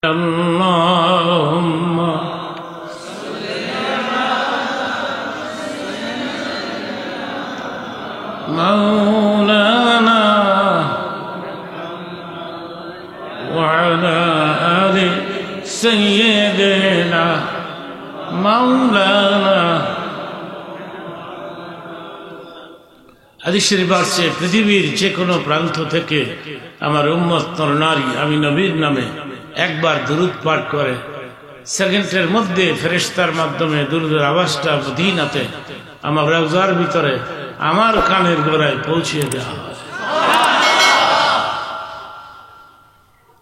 اللهم مولانا وعلى آل سيدنا مولانا হাদিস শরীফে আছে পৃথিবীর যে কোনো প্রান্ত থেকে আমার উম্মত নরনারী আমি নবীর নামে একবার দুরূদ পাঠ করে সেকেন্ডের মধ্যে ফেরেশতার মাধ্যমে দুরূদের আওয়াজটা মদিনাতে আমার রওজার ভিতরে আমার কানের গোড়ায় পৌঁছিয়ে দেওয়া হয়।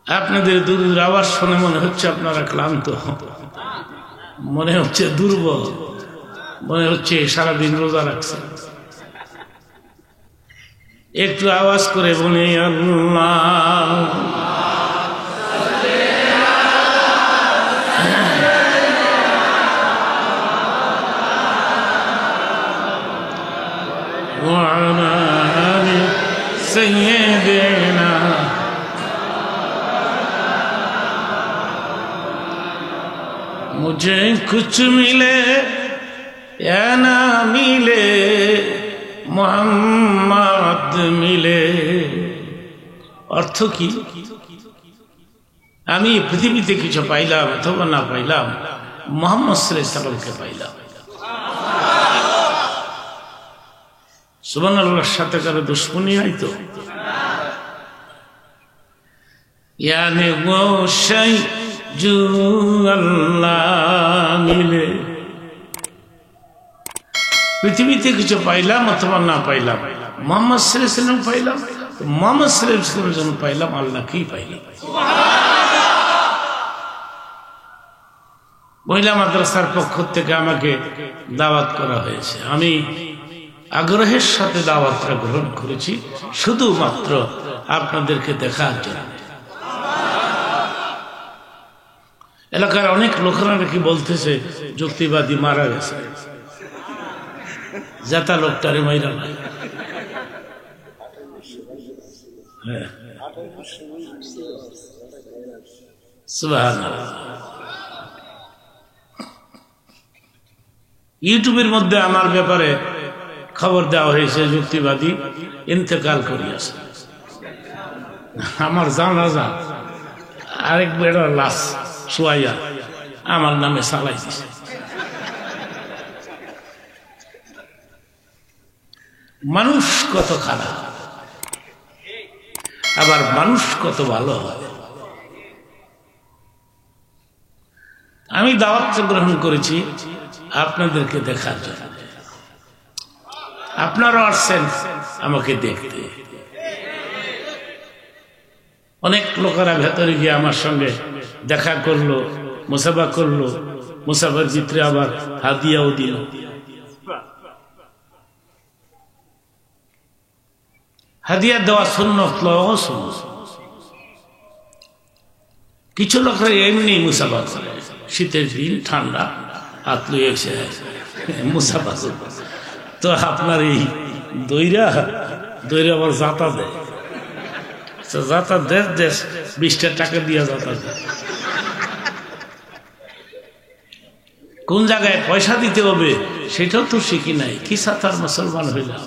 আপনাদের দুরূদের আওয়াজ শুনে মনে হচ্ছে আপনারা ক্লান্ত, মনে হচ্ছে দুর্বল, মনে হচ্ছে সারাদিন রোজা রাখছেন। একটু আওয়াজ করে বলে আল্লাহ وعلى آل سيدنا मुझे कुछ मिले या ना मिले মোহাম্মদ মিলে। অর্থ কি? আমি পৃথিবীতে কিছু পাইলাম অথবা না পাইলাম, মুহাম্মদ সাল্লাল্লাহু আলাইহি সাল্লামকে পাইলাম। সুবহানাল্লাহর সাথে কারো দুশমনি নাই তো? यानी वो शै जो अल्लाह मिले। পৃথিবীতে কিছু পাইলাম অথবা না পাইলাম, মুহাম্মদ সাল্লাল্লাহু আলাইহি ওয়াসাল্লাম পাইলাম, মুহাম্মদ সাল্লাল্লাহু আলাইহি ওয়াসাল্লাম যখন পাইলাম আল্লাহকেই পাইলাম। মহিলা মাদ্রাসার পক্ষ থেকে আমাকে দাওয়াত করা হয়েছে, আমি আগ্রহের সাথে দাওয়াতটা গ্রহণ করেছি শুধুমাত্র আপনাদেরকে দেখার জন্য। এলাকার অনেক লোকেরা নাকি বলতেছে যুক্তিবাদী মারা গেছে, যাতা লোকটারে মাইরা না। সুবহানাল্লাহ। ইউটিউবের মধ্যে আমার ব্যাপারে খবর দেওয়া হয়েছে যুক্তিবাদী ইন্তেকাল করিয়াছে। আমার জানাজা আরেক বেড়ার লাশ শোয়াইয়া আমার নামে চালাই দিছে। মানুষ কত খারাপ, আবার মানুষ কত ভালো হয়। আমি দাওয়াত গ্রহণ করেছি আপনাদেরকে দেখার জন্য, আপনারা আসছেন আমাকে দেখতে। অনেক লোকেরা ভেতরে গিয়ে আমার সঙ্গে দেখা করলো, মুসাফা করলো, মুসাফার ভিতরে আবার হাদিয়াও দিল। হাদিয়া দেওয়া সুন্নাত, লওয়া সুন্নাত। কিছু লোকরা এমনি মুসাফা করে, শীতের দিন ঠান্ডা হাত লুয়েছে মুসাফা করবে। তো আপনার এই দইরা আবার যাতা দেয়, যাতা দেশ 20 টাকা দিয়া যাতা দেয়। কোন জায়গায় পয়সা দিতে হবে সেটাও তো শিখি নাই, কি সাতার মুসলমান হইলাম।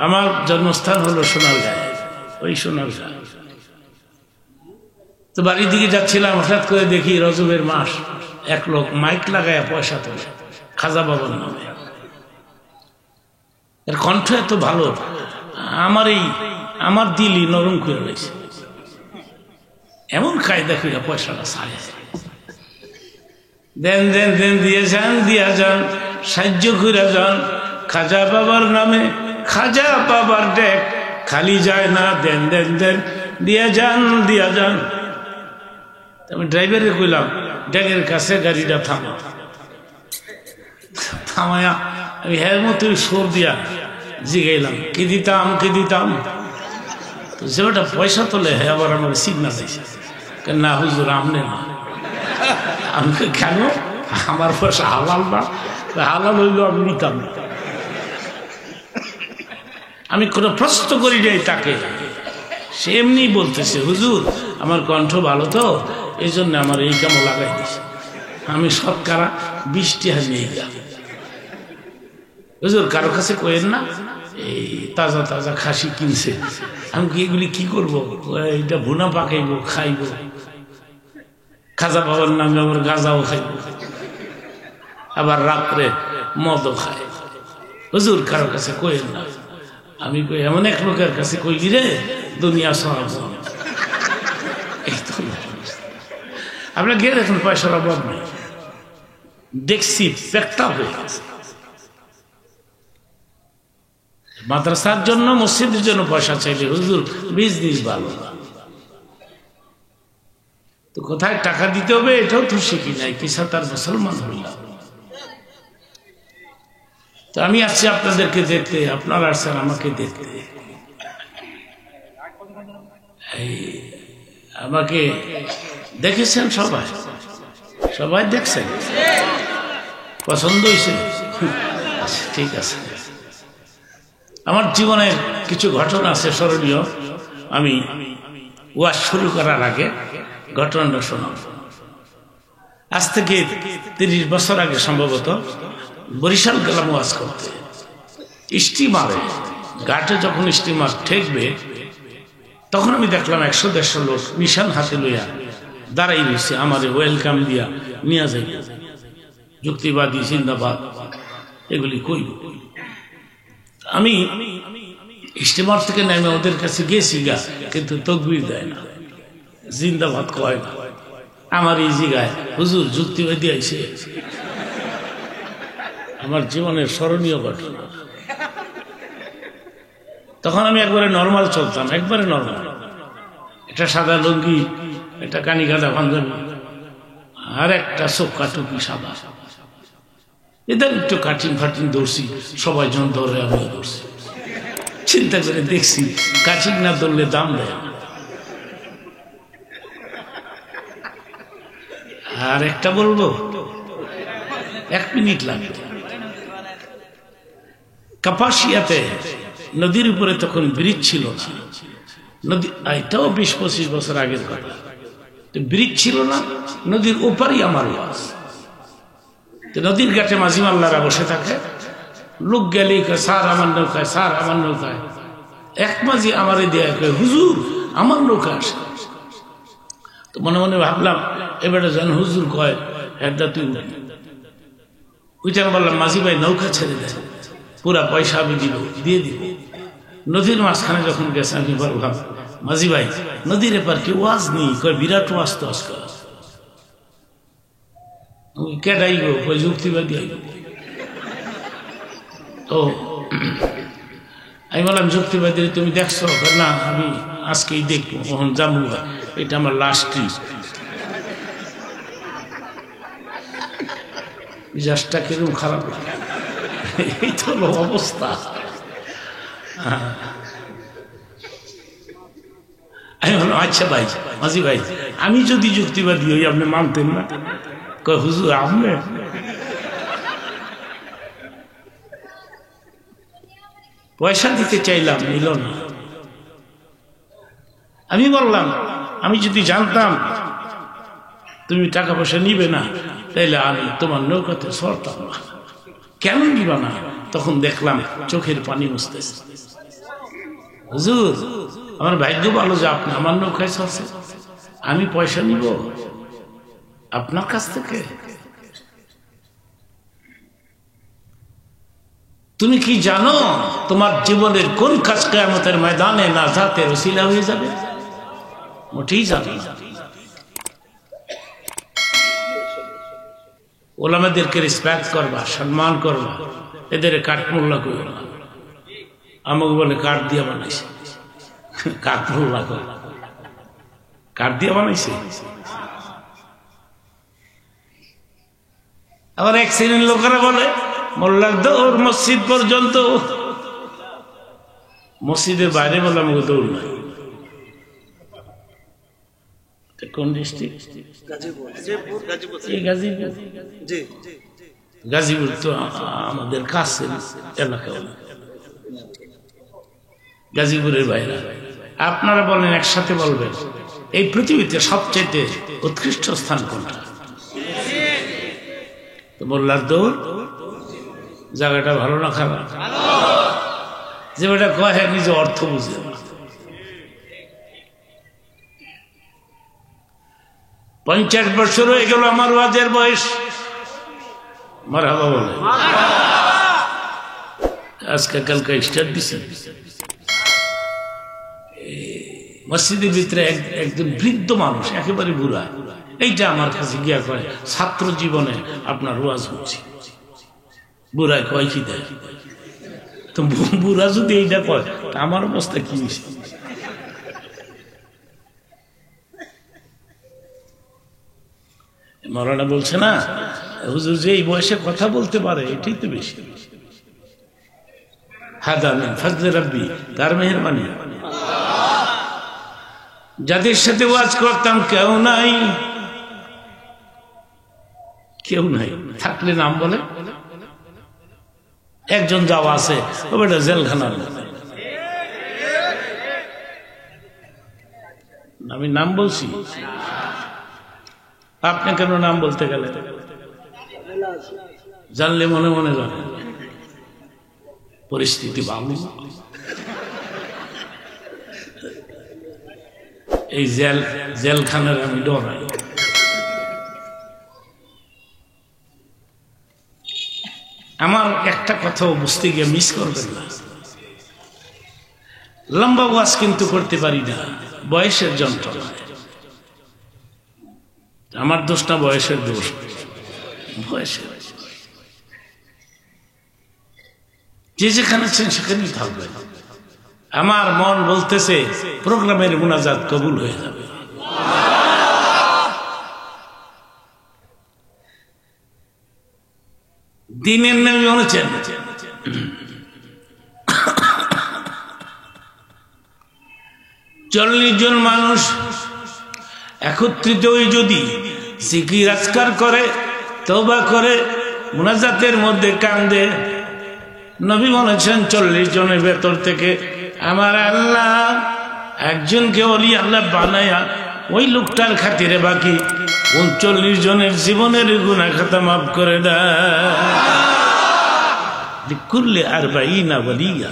আমার জন্মস্থান হলো সোনারগাঁয়ে, ওই সোনারগাঁ। তো বাড়ির দিকে যাচ্ছিলাম, হঠাৎ করে দেখি রজবের মাস এক লোক মাইক লাগায় পয়সা তোলে খাজা বাবার নামে। এর কণ্ঠ এত ভালো, আমার দিলই নরম করে রয়েছে। এমন কায়দা করে পয়সাটা ছাড়ে দেন দেন দেন দিয়া যান সাহায্য করে যান খাজা বাবার নামে। খাজা বাবার ডেক খালি যায় না, দেন দেন দেন দিয়া যান। আমি ড্রাইভারে কইলাম ডেকের কাছে গাড়িটা থামায়া আমি হের মতো সুর দিয়া জিগাইলাম কি দিতাম। তো যেটা পয়সা তোলে হ্যাঁ আবার আমার সিগনাল দিয়েছে, না হুজুর আমনে না। আমি কেন? আমার পয়সা হালাল না, হালাল হইল আমি নিতাম না। আমি কোনো প্রশ্ন করি নাই তাকে, সে এমনি বলতেছে হুজুর আমার কণ্ঠ ভালো তো, এই জন্য আমার এই কামও লাগাই দিছে। আমি শতকরা 20 টাকা নিয়ে গেলাম। হুজুর কারো কাছে কইেন না এই তাজা তাজা খাসি কিনছে, আমি কি এগুলি কি করবো? এটা ভুনা পাকাইব, খাইব, খাজা বাবার নামে আবার গাঁজাও খাইব, আবার রাত্রে মদও খায়। হুজুর কারো কাছে কইেন না। আমি কই এমন এক লোকের কাছে কইলি রে দুনিয়া সব। আপনার গিয়ে দেখুন পয়সার অভাব নেই, দেখছি পেটটা হয়ে গেছে। মাদ্রাসার জন্য মসজিদের জন্য পয়সা চাইলে হুজুর বিজনেস ভালো না, তো কোথায় টাকা দিতে হবে এটাও তো শিখি নাই, কিসা তার মুসলমান হইলাম। তো আমি আসছি আপনাদেরকে দেখতে, আপনারা আসছেন আমাকে দেখতে। আমাকে দেখেছেন সবাই, সবাই দেখছেন, পছন্দ হয়েছে? ঠিক আছে। আমার জীবনের কিছু ঘটনা আছে স্মরণীয়, আমি ওয়াজ শুরু করার আগে ঘটনাটা শোনাব। আজ থেকে 30 বছর আগে সম্ভবত বরিশাল গেলাম ওয়াজ করতে। স্টিমারে ঘাটে যখন স্টিমার ঠেকবে তখন আমি দেখলাম 100-150 লোক নিশান হাতে লইয়া দাঁড়াই রয়েছে, আমাদের ওয়েলকাম দিয়া নিয়ে যাই, যুক্তিবাদী জিন্দাবাদ এগুলি কইব। আমি স্টিমার থেকে নেমে ওদের কাছে গেছি গা, কিন্তু তকবীর দেয় না, জিন্দাবাদ কয় না। আমার এই জায়গায় হুজুর যুক্তিবাদী আইছে। আমার জীবনের স্মরণীয় ঘটনা। তখন আমি একবারে নর্মাল চলতাম, একবারে নর্মাল, একটা সাদা লুঙ্গি, একটা কানি কাটা পাঞ্জাবি, আর একটা চোখা টুপি সাদা। এদের একটু কাটিং ফাটিং ধরছি, সবাই জন ধরে আমিও ধরছি। চিন্তা করে দেখছি কাটিং না ধরলে দাম দেয়। আর একটা বলবো, 1 মিনিট লাগবে। কাপাসিয়াতে নদীর উপরে তখন ব্রিজ ছিল না, নদী, এটাও 20-25 বছর আগের কথা। ব্রিজ ছিল না, নদীর ওপারই আমার ওয়াজ। নদীর ঘাটে মাঝি মাল্লারা বসে থাকে, লোক গেলেই কয় স্যার আমার নৌকায়, স্যার আমার নৌকায়। এক মাঝি আমারে দেয়া কয় হুজুর আমার নৌকা আসে। তো মনে মনে ভাবলাম এবারে যেন হুজুর কয় একটা তুই উঠবি। ওইটা বললাম মাঝি ভাই নৌকা ছেড়ে দেয়, পুরা পয়সা আমি দিয়ে দিব। নদীর মাঝখানে যখন গেছে আমি বললাম মাঝি ভাই নদীর এপার কি ওয়াজ নেই? কয় বিরাট ওয়াজ তো আজকাল। কেডাই গো? কয় যুক্তিবাদী আইব। তো আমি বললাম যুক্তিবাদী তুমি দেখছো? না আমি আজকেই দেখবো, ওখানে যাবো, এটা আমার লাস্ট ট্রিপ। মিজাজটা কিরকম খারাপ লাগে, এই তো হলো অবস্থা। আমি বললাম আচ্ছা ভাই মাঝি ভাই আমি যদি যুক্তিবাদী হই আপনি মানতেন না? কয় হুজুর আপনি পয়সা দিতে চাইলাম, নিল না। আমি বললাম আমি যদি জানতাম তুমি টাকা পয়সা নিবে না তাইলে আমি তোমার নৌকাতে সরতাম না। কেন নিবা না? তখন দেখলাম চোখের পানি মুছতেছে। হুজুর আমার ভাগ্য ভালো যে আপনি আমার নৌকায় চলছে, আমি পয়সা নিব আপনার কাছ থেকে? তুমি কি জানো তোমার জীবনের কোন কাজ কিয়ামতের ময়দানে নাজাতের ওসিলা হয়ে যাবে? মোটেই জানো না। ওলামাদেরকে রেসপেক্ট করবা, সম্মান করবা, এদের কাঠমোল্লা করো না। আমাকে বলে কাঠ দিয়া বানাইছে, কাঠমোল্লা করবা, কাঠ দিয়া বানাইছে। আবার এক শ্রেণীর লোকেরা বলে মোল্লার দৌড় মসজিদ পর্যন্ত, মসজিদের বাইরে বলে আমাকে দৌড় নাই। কোন ডিস্ট্রিক্ট? গাজীপুর তো আমাদের কাছের এলাকা। গাজীপুরের বাইরে আপনারা বলেন, একসাথে বলবেন এই পৃথিবীতে সবচেয়ে উৎকৃষ্ট স্থান কোনটা? তো মোল্লার দৌড়। জায়গাটা ভালো না খারাপ? যে বেটা কয় হ্যাঁ নিজে অর্থ বুঝে না। 50 বছর হয়ে গেল আমার ওয়াজের বয়স। মারহাবা বলে আজকে কালকে স্টার্ট দিছে। মসজিদের ভিতরে একজন বৃদ্ধ মানুষ, একেবারে বুড়া, এইটা আমার কাছে গিয়া কয় ছাত্র জীবনে আপনার ওয়াজ হচ্ছে। বুড়ায় কয় কি দেয়? তো বুড়া যদি এইটা কয় আমার অবস্থা কি? মৌলানা বলছে না হুজুর যে এই বয়সে কথা বলতে পারে এটাই তো বেশি। হাদা মিন ফজলে রাব্বি, তার মেহেরবানি। যাদের সাথে ওয়াজ করতাম কেউ নাই, কেউ নাই। থাকলে নাম বলে। একজন যাওয়া আছে, ও বেটা জেলখানার। আমি নাম বলছি, আপনি কেন নাম বলতে গেলে? জানলে মনে মনে জানেন পরিস্থিতি ভালো। এই জেলখানার আমি ডরাই। আমার একটা কথাও বুঝতে গিয়ে মিস করবেন না। লম্বা ওয়াজ কিন্তু করতে পারি না, বয়সের যন্ত্রণা। আমার দোষ না, বয়সের দোষ। বয়সের যে যেখানে আছেন সেখানেই থাকবেন। আমার মন বলতেছে প্রোগ্রামের মুনাজাত কবুল হয়ে যাবে। দিনের নামে বলেছেন 40 জন মানুষ একত্রিত হয়ে যদি জিকির আজকার করে, তওবা করে, মুনাজাতের মধ্যে কান্দে, নবী বলেছেন 40 জনের ভেতর থেকে আমার আল্লাহ একজনকে ওলি আল্লাহ বানায়া ওই লোকটার খাতিরে বাকি 39 জনের জীবনের গুনাহ খাতা মাফ করে দেয়। কুল্লে 40 ওয়ালিয়া।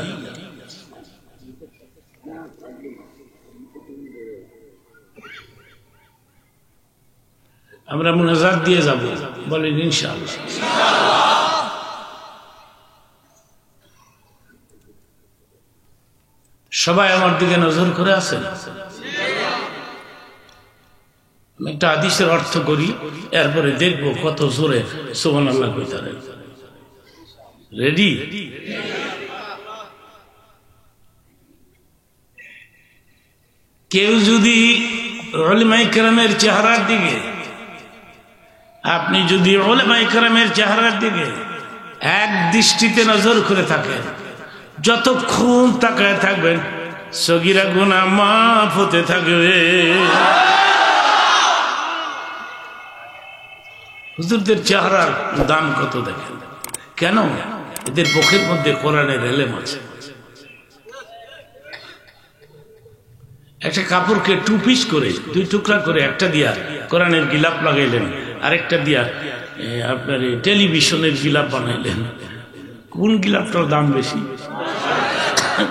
আমরা মুনাজাত দিয়ে যাব, বলেন ইনশাআল্লাহ। সবাই আমার দিকে নজর করে আছেন। একটা হাদিসের অর্থ করি, এরপরে দেখবো কত জোরে সুবহানাল্লাহ কইতারে। রেডি? কেউ যদি উলামায়ে কেরামের চেহারার দিকে, আপনি যদি উলামায়ে কেরামের চেহারার দিকে এক দৃষ্টিতে নজর করে থাকেন, যতক্ষণ তাকায় থাকবেন সগীরা গুনাহ মাফ হতে থাকবে। হুজুরদের চেহারার দাম কত দেখেন। কেন? এদের বুকের মধ্যে কোরআনের এলেম আছে। একটা কাপড়কে 2 পিস করে 2 টুকরা করে, একটা দিয়া কোরআনের গিলাপ লাগাইলেন, আরেকটা দিয়া আপনার টেলিভিশনের গিলাপ বানাইলেন। কোন গিলাপটার দাম বেশি?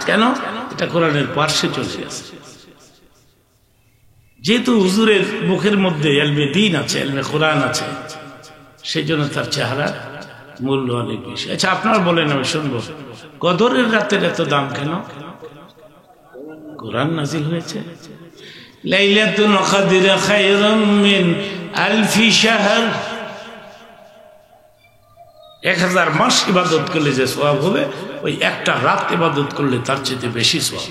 কেন? এটা কোরআনের পার্শ্বে চলে আছে। যেহেতু হুজুরের মুখের মধ্যে ইলমে দ্বীন আছে, ইলমে কোরআন আছে, সেই জন্য তার চেহারা মূল্য অনেক বেশি। আচ্ছা আপনারা বলেন, আমি শুনবো, কদরের রাতের এত দাম কেন? কোরআন নাজিল হয়েছে, লাইলাতুল কদর খায়রুম মিন আলফি শাহর। 1000 মাস ইবাদত করলে যে সওয়াব হবে, ওই একটা রাত ইবাদত করলে তার চেয়ে বেশি সওয়াব।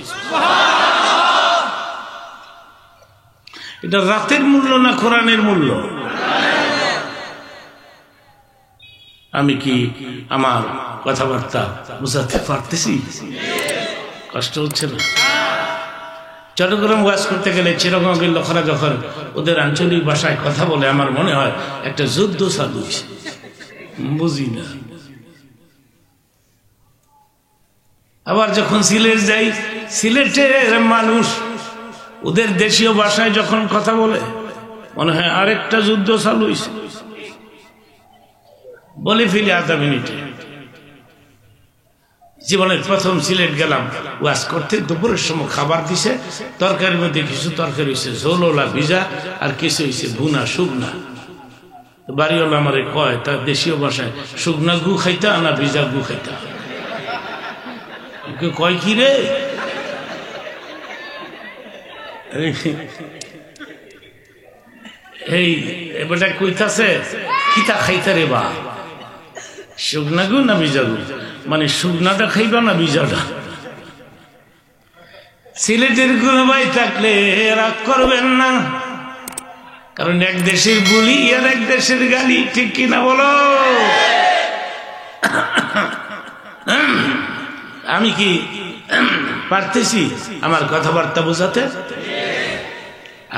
এটা রাতের মূল্য না কোরআনের মূল্য? আমি কি আমার কথাবার্তা বুঝাতে পারতেছি? কষ্ট হচ্ছে না? চট্টগ্রাম ওয়াজ করতে গেলে চিরগঙ্গের লোকেরা যখন ওদের আঞ্চলিক ভাষায় কথা বলে, আমার মনে হয় একটা যুদ্ধ চালু হয়েছে, বুঝি না। আবার যখন সিলেট যাই, সিলেটের মানুষ ওদের দেশীয় ভাষায় যখন কথা বলে মনে হয় আরেকটা যুদ্ধ চালু হয়েছে। বলে ফেলি আধা মিনিটে। জীবনের প্রথম সিলেট গেলাম ওয়াজ করতে, দুপুরের সময় খাবার দিছে, তরকারির মধ্যে কিছু তরকারি হয়েছে ঝোলওয়ালা ভিজা আর কিছু হয়েছে ভুনা শুকনা। বাড়িওয়ালা আমারে কয় তার দেশীয় ভাষায়, শুকনা গু খাইতা না ভিজা গু খাইতা? কয় কি রে? এই এবারটা কইতাছে কিতা খাইতা রে বা, শুকনা গু না ভিজা গু? মানে শুকনাটা খাইবা না ভিজাটা? সিলেটের কোন ভাই থাকলে রাগ করবেন না, কারণ এক দেশের বুলি আর এক দেশের গালি, ঠিক কিনা বলো? আমি কি পারতেছি আমার কথাবার্তা বোঝাতে?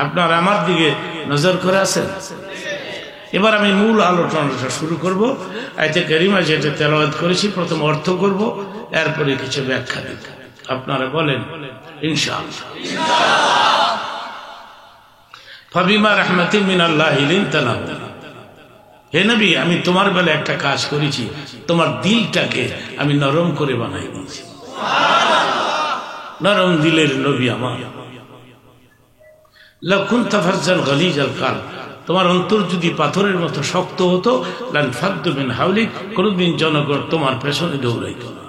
আপনার আমার দিকে নজর করে আছেন? এবার আমি মূল আলোচনাটা শুরু করব। আয়াতে কারিমা যেটা তেলাওয়াত করেছি প্রথম অর্থ করব, এরপরে কিছু ব্যাখ্যা দিব। আপনারা বলেন ইনশাআল্লাহ। ফাবিমা রাহমাতিন মিনাল্লাহি লিনতা লাহুম। হে নবী, আমি তোমার বেলা একটা কাজ করেছি, তোমার দিলটাকে আমি নরম করে বানাই দিয়েছি। নরম দিলের নবী আমার। লাউ কুনতা ফাজ্জান গালিজাল কালব, তোমার অন্তর যদি পাথরের মতো শক্ত হতো, লানফাদ্দু মিন হাওলিক, কোনদিন জনগণ তোমার পেছনে দৌড়াইতো না।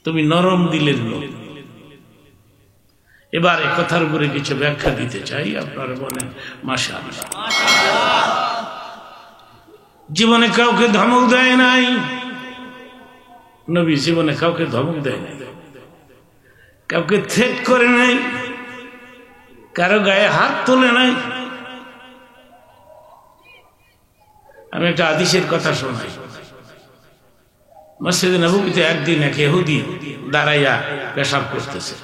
তুমি নরম দিলের নবী। এবার এই কথার উপরে কিছু ব্যাখ্যা দিতে চাই। আপনারা বলেন মাশাআল্লাহ। জীবনে কাউকে ধমক দেয় নাই নবী, জীবনে কাউকে ধমক দেয় নাই, কাউকে থ্রেট করে নাই, কারো গায়ে হাত তোলে নাই। আমি একটা হাদিসের কথা শোনাই। মসজিদে নববীতে একদিন এক ইহুদি দাঁড়াইয়া পেশাব করতেছে,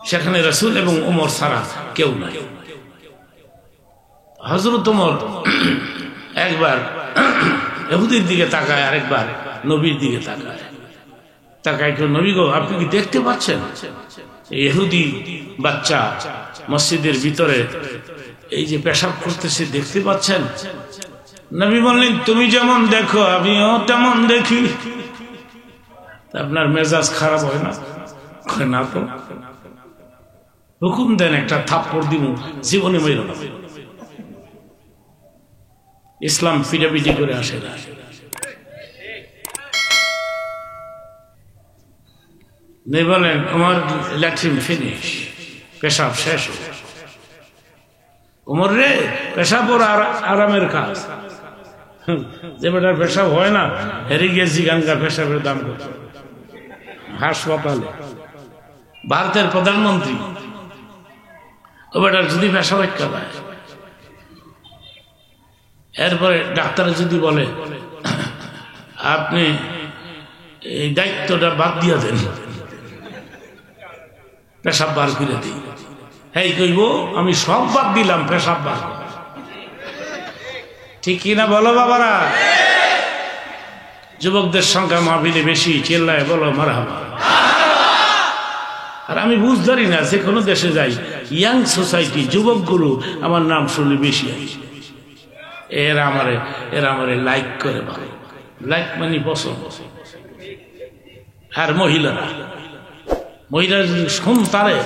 সেখানে রাসূল এবং ওমর ছাড়া কেউ নাই। হযরত ওমর একবার ইহুদির দিকে তাকায়, আরেকবার নবীর দিকে তাকায়। তাকায় কেউ, নবী গো, আপনি কি দেখতে পাচ্ছেন ইহুদি বাচ্চা মসজিদের ভিতরে এই যে পেশাব করতেছে, দেখতে পাচ্ছেন? নবী বললেন, তুমি যেমন দেখো আমিও তেমন দেখি। আপনার মেজাজ খারাপ হয় না? না তো। হুকুম দেন, একটা থাপ্পড় দিব, জীবনে মেরো না। ইসলাম পিটাপিটি করে আসে না। বলেন আমার ল্যাট্রিন ফিনিশ, পেশাব শেষ। ওমর রে, পেশাব ওর আরামের কাজ। যে বেটার পেশাব হয় না, হেরে গিয়ে জিগানকার পেশাবের দাম কত? হাসপাতালে ভারতের প্রধানমন্ত্রী, ও বেটার যদি পেশাব একটা পায়, এরপরে ডাক্তার যদি বলে আপনি এই দায়িত্বটা বাদ দিয়া দেন, পেশাব বার করে দিই, এই কইব আমি সব বাদ দিলাম, পেশাব বার। ঠিক কিনা বলো বাবারা? যুবকদের সংখ্যা মাহফিলে বেশি, চিল্লায় বলো মারহাবা। আর আমি বুঝদারি না, যে কোনো দেশে যাই, ইয়াং সোসাইটি যুবকগুলো আমার নাম শুনলে বেশি আসে। এরা আমারে লাইক করে, ভালো লাইক মানে পছন্দ। আর মহিলারা যদি শোন তারে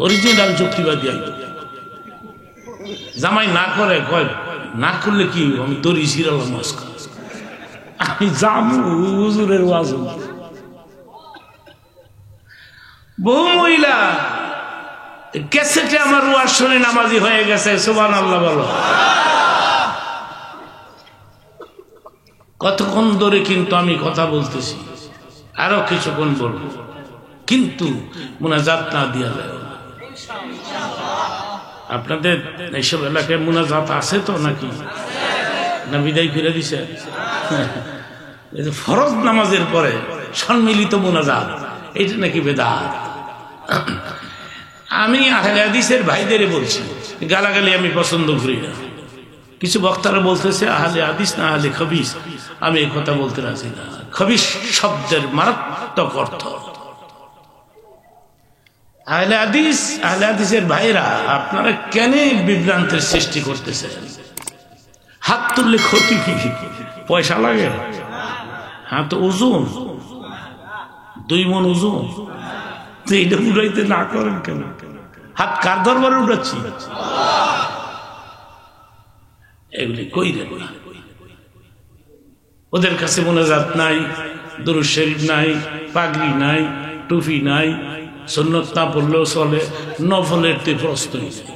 অরিজিনাল যুক্তিবাদী, জামাই না করে, কয় না করলে কি আমি দড়ি ছিড়ালাম, আমি যাবো হুজুরের ওয়াজ। বহু মহিলা ক্যাসেটে আমার ওয়াজ শুনে নামাজি হয়ে গেছে, সুবহানাল্লাহ বলো। কতক্ষণ ধরে কিন্তু আমি কথা বলতেছি, আরো কিছুক্ষণ বলবো, কিন্তু মুনাজাত না দিয়া যায়। আপনাদের এইসব এলাকায় মুনাজাত আছে তো নাকি? না বিদায় করে দিছে? ফরজ নামাজের পরে সম্মিলিত মুনাজাত, এটা নাকি বেদাত। আমি আহলে হাদিসের ভাইদের বলছি, গালাগালি আমি পছন্দ করি না। কিছু বক্তারা বলতেছে আহলে হাদিস না আহলে খবিস, আমি এই কথা বলতে রাজি না। খবিস শব্দের মারাত্মক অর্থ, আহলে হাদিসের ভাইরা আপনারা কেন বিভ্রান্তের সৃষ্টি করতেছেন? হাত তুললে ক্ষতি কি? পয়সা লাগে? হ্যাঁ, তো ওজন 2 মণ ওজন, তো এইটা উড়াইতে না করেন কেন? হাত কার দরবারে উঠাচ্ছি? এগুলি কইরেন না। ওদের কাছে মোনাজাত নাই, দুরূদ শরীফ নাই, পাগড়ি নাই, টুপি নাই, সুন্নত না পড়লেও চলে, নফলের তে প্রশ্নই নেই।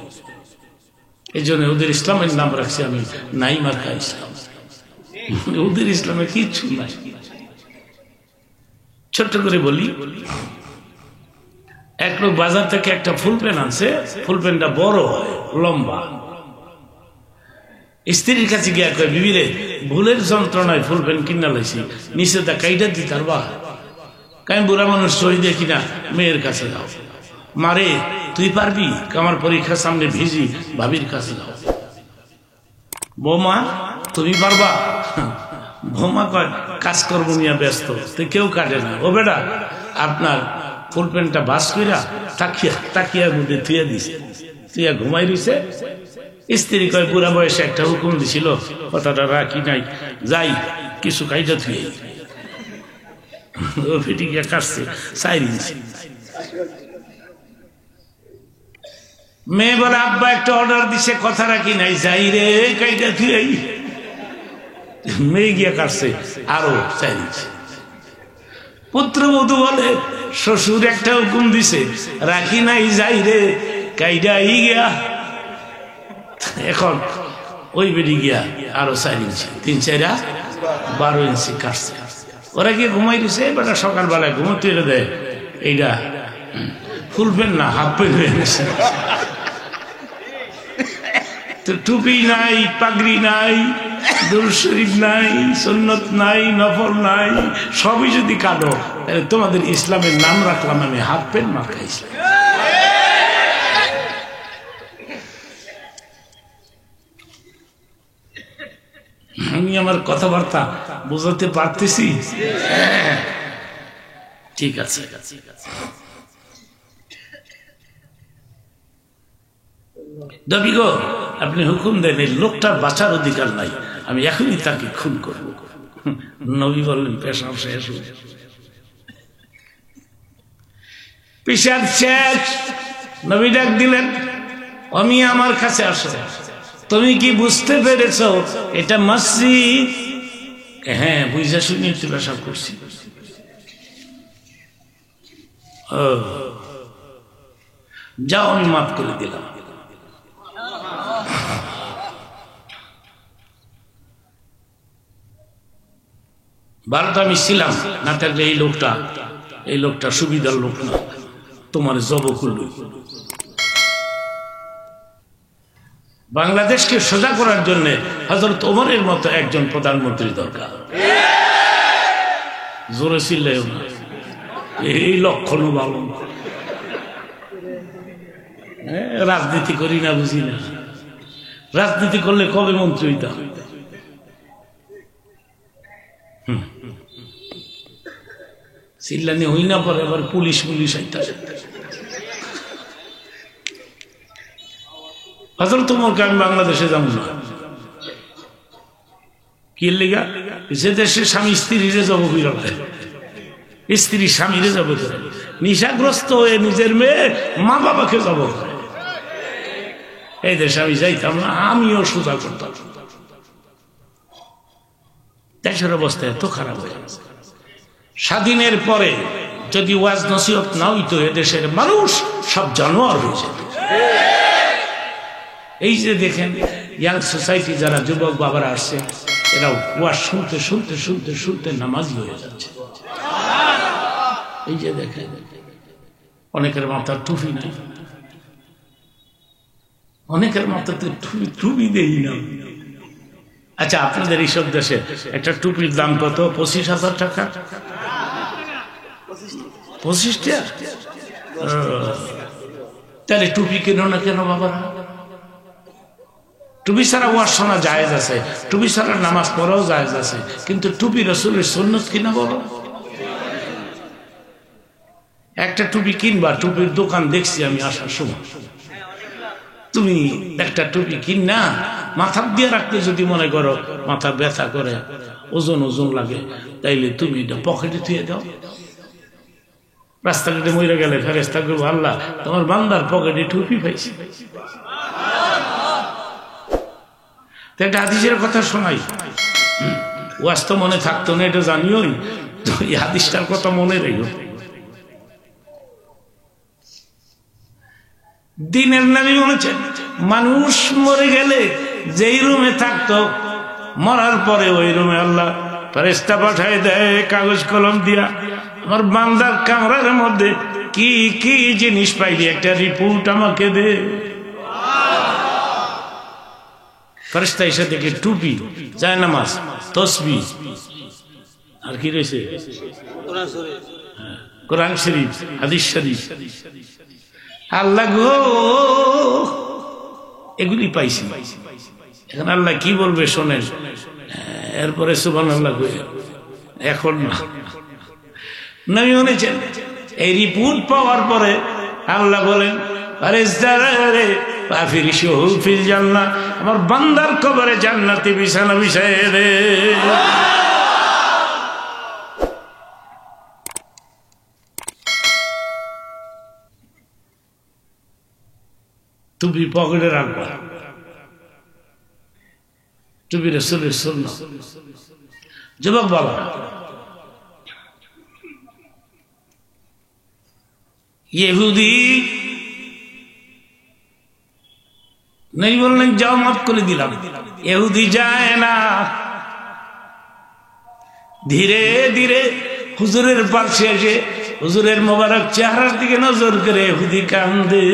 এই জন্য ওদের ইসলামের নাম রাখছি আমি নাই মার্কা ইসলাম। ওদের ইসলামে কিচ্ছু নাই। ছোট্ট করে বলি, এক লোক বাজার থেকে একটা ফুল প্যান্ট আনছে, ফুল প্যান্টটা বড় হয়, লম্বা। স্ত্রীর কাছে গিয়া কয়, বিবি রে, ভুলের যন্ত্রণায় ফুল প্যান্ট কিনা লাইছি, নিচে তা কাইটা দি তার বা কাই বুড়া মানুষ সই দিয়ে কিনা মেয়ের কাছে যাও। মারে, তুই পারবি? আমার পরীক্ষার সামনে ভিজি, ভাবির কাছে যাও। বৌমা, তুমি পারবা? বৌমা কয়, কাজ করবো নিয়ে ব্যস্ত, তো কেউ কাটে না। ও বেটা, আপনার ফুল প্যান্টটা বাস কইরা তাকিয়ার মধ্যে থুয়ে দিছে, তুইয়া ঘুমাই দিছে। স্ত্রী কয়, বুড়া বয়সে একটা হুকুম দিছিল, কথাটা রাখি নাই, যাই কিছু কাইটা থুয়ে। ও ফিটি গিয়া কাটছে 4 ইঞ্চি। মেয়ে বলে, আব্বা একটা অর্ডার দিছে, কথা রাখি নাই, যাই রে কাইটা থুয়ে। মেয়ে গিয়া কাটছে আরো 4 ইঞ্চি। পুত্রবধূ বলে, শ্বশুর একটা হুকুম দিছে, রাখি নাই, যাই রে কাইটা গিয়া। এখন ওই বেড়ি গিয়া আরো 4 ইঞ্চি, 3 4 12 ইঞ্চি কাটছে। ওরা গিয়ে ঘুমাই দিছে। বেটা সকালবেলায় ঘুমোতে দেয়, এইটা ফুল প্যান্ট না, হাফ প্যান্ট হয়ে গেছে। তো টুপি নাই, পাগড়ি নাই, দুরূদ শরীফ নাই, সুন্নত নাই, নফল নাই, সবই যদি কাটো, তাহলে তোমাদের ইসলামের নাম রাখলাম আমি হাফ প্যান্ট মার্কা ইসলাম। আমি আমার কথাবার্তা বোঝাতে পারতেছি? ঠিক আছে। দাবি গো, আপনি হুকুম দেন, এই লোকটার বাঁচার অধিকার নাই, আমি এখনই তাকে খুন করব। নবী বললেন, পেশাব শেষ। পেশাব শেষ। নবী ডাক দিলেন, আমি আমার কাছে আসো, তুমি কি বুঝতে পেরেছ এটা মসজিদ? হ্যাঁ, বুঝা শুনি একটু পেশাব করছি। যাও, আমি মাফ করে দিলাম। ভারত আমি ছিলাম না থাকলে এই লোকটা সুবিধার লোক না, তোমার জব করল। বাংলাদেশকে সোজা করার জন্য হযরত ওমরের মতো একজন প্রধানমন্ত্রী দরকার। জোরে চিল্লাইও না, এই লক্ষণও ভালো। রাজনীতি করি না, বুঝি না। রাজনীতি করলে কবে মন্ত্রী হইতাম? চিল্লানি হই না, পরে আবার পুলিশ আইতা। হযরত ওমরকে আমি বাংলাদেশে যাবো না। কি লেগা? যে দেশে স্বামী স্ত্রীরে যাব বিরলে, স্ত্রী স্বামীরে যাব, নিশাগ্রস্ত হয়ে নিজের মেয়ে মা বাবাকে যাব। এই দেশে আমি যাইতাম না, আমিও সোজা করতাম। দেশের অবস্থা এত খারাপ হয়ে গেছে। স্বাধীনের পরে যদি ওয়াজ নসিহত না হইতো, এদেশের মানুষ সব জানোয়ার হয়ে যেত। এই যে দেখেন, ইয়াং সোসাইটি যারা যুবক বাবারা আসছে, এরা ওয়াজ শুনতে শুনতে শুনতে শুনতে নামাজি হয়ে যাচ্ছে। এই যে দেখেন, অনেকের মাথার টুপি নাই, অনেকের মাথাতে টুপি দেই না। আচ্ছা, আপনাদের এইসব দেশে একটা টুপির দাম কত? 25,000 টাকা। 25 টাকা? তাহলে টুপি কেন না কেন বাবারা? টুপি ছাড়া ওয়াজ শোনা জায়েজ আছে, টুপি ছাড়া নামাজ পড়াও জায়েজ আছে, কিন্তু টুপি রাসূলের সুন্নাত কিনা বলো? একটা টুপি কিনবা, টুপির দোকান দেখছি আমি আসার সময়। তুমি একটা টুপি কিন না মাথা দিয়ে রাখতে যদি মনে করো মাথা ব্যথা করে, ওজন ওজন লাগে, তাইলে তুমি এটা পকেটে থুয়ে দাও। রাস্তাঘাটে মরে গেলে ফেরেশতা করবো, আল্লাহ তোমার বান্দার পকেটে টুপি পাইছি। একটা হাদিসের কথা শোনাই, ওয়াজ তো মনে থাকতো না এটা জানিওই, তো এই হাদিসটার কথা মনে রেখো। দিনের নবী বলেছেন, মানুষ মরে গেলে যেই রুমে থাকতো, মরার পরে ওই রুমে আল্লাহ ফেরেশতা পাঠায় দেয় কাগজ কলম দিয়া, আমার বান্দার কামরার মধ্যে কি কি জিনিস পাইলি একটা রিপোর্ট আমাকে দে। ফেরেশতা এসে দেখে টুপি, জায়নামাজ, তসবিহ, আর কি রয়েছে কোরআন শরীফ, হাদিস শরীফ। আল্লাহ গো এগুলি পাইছি। এখন আল্লাহ কি বলবে শোনেন, এরপরে সুবহানাল্লাহ কই এখন না। নবী বলেছেন এই রিপোর্ট পাওয়ার পরে আল্লাহ বলেন, ফারিস্তারে ফাফিরিশুহু ফিল জান্নাহ, আমার বান্দার কবরে জান্নাতে বিছানা বিছায়ে দে। টুপি পকেটে রাখবা, টুপি রাসূলের সুন্নাহ। যুবক বাবা, ইহুদি নেই বললেন যাও মাফ করে দিলাম, ইহুদি যায় না। ধীরে ধীরে হুজুরের পাশে এসে হুজুরের মোবারক চেহারার দিকে নজর করে ইহুদি কান্দে।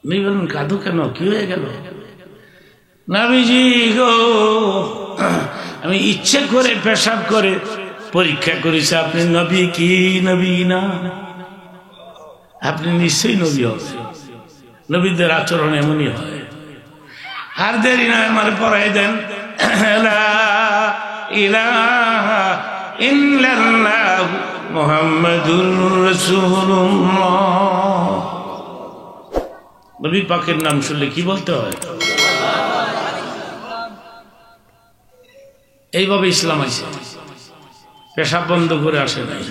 নেই বললেন কাঁদো কেন, কি হয়ে গেল? নবীজি গো, আমি ইচ্ছে করে পেশাব করে পরীক্ষা করেছি আপনি নবী কি নবী না। আপনি নিশ্চয়ই নবী হবে, নবীদের আচরণ এমনই হয়। আর দেরি নয়, আমার পড়াই দেন লা ইলাহা ইল্লাল্লাহ মুহাম্মাদুর রাসূলুল্লাহ। নবী পাকের নাম শুনলে কি বলতে হয়? এইভাবে ইসলাম আছে। পেশাব বন্ধ করে আসে নাই,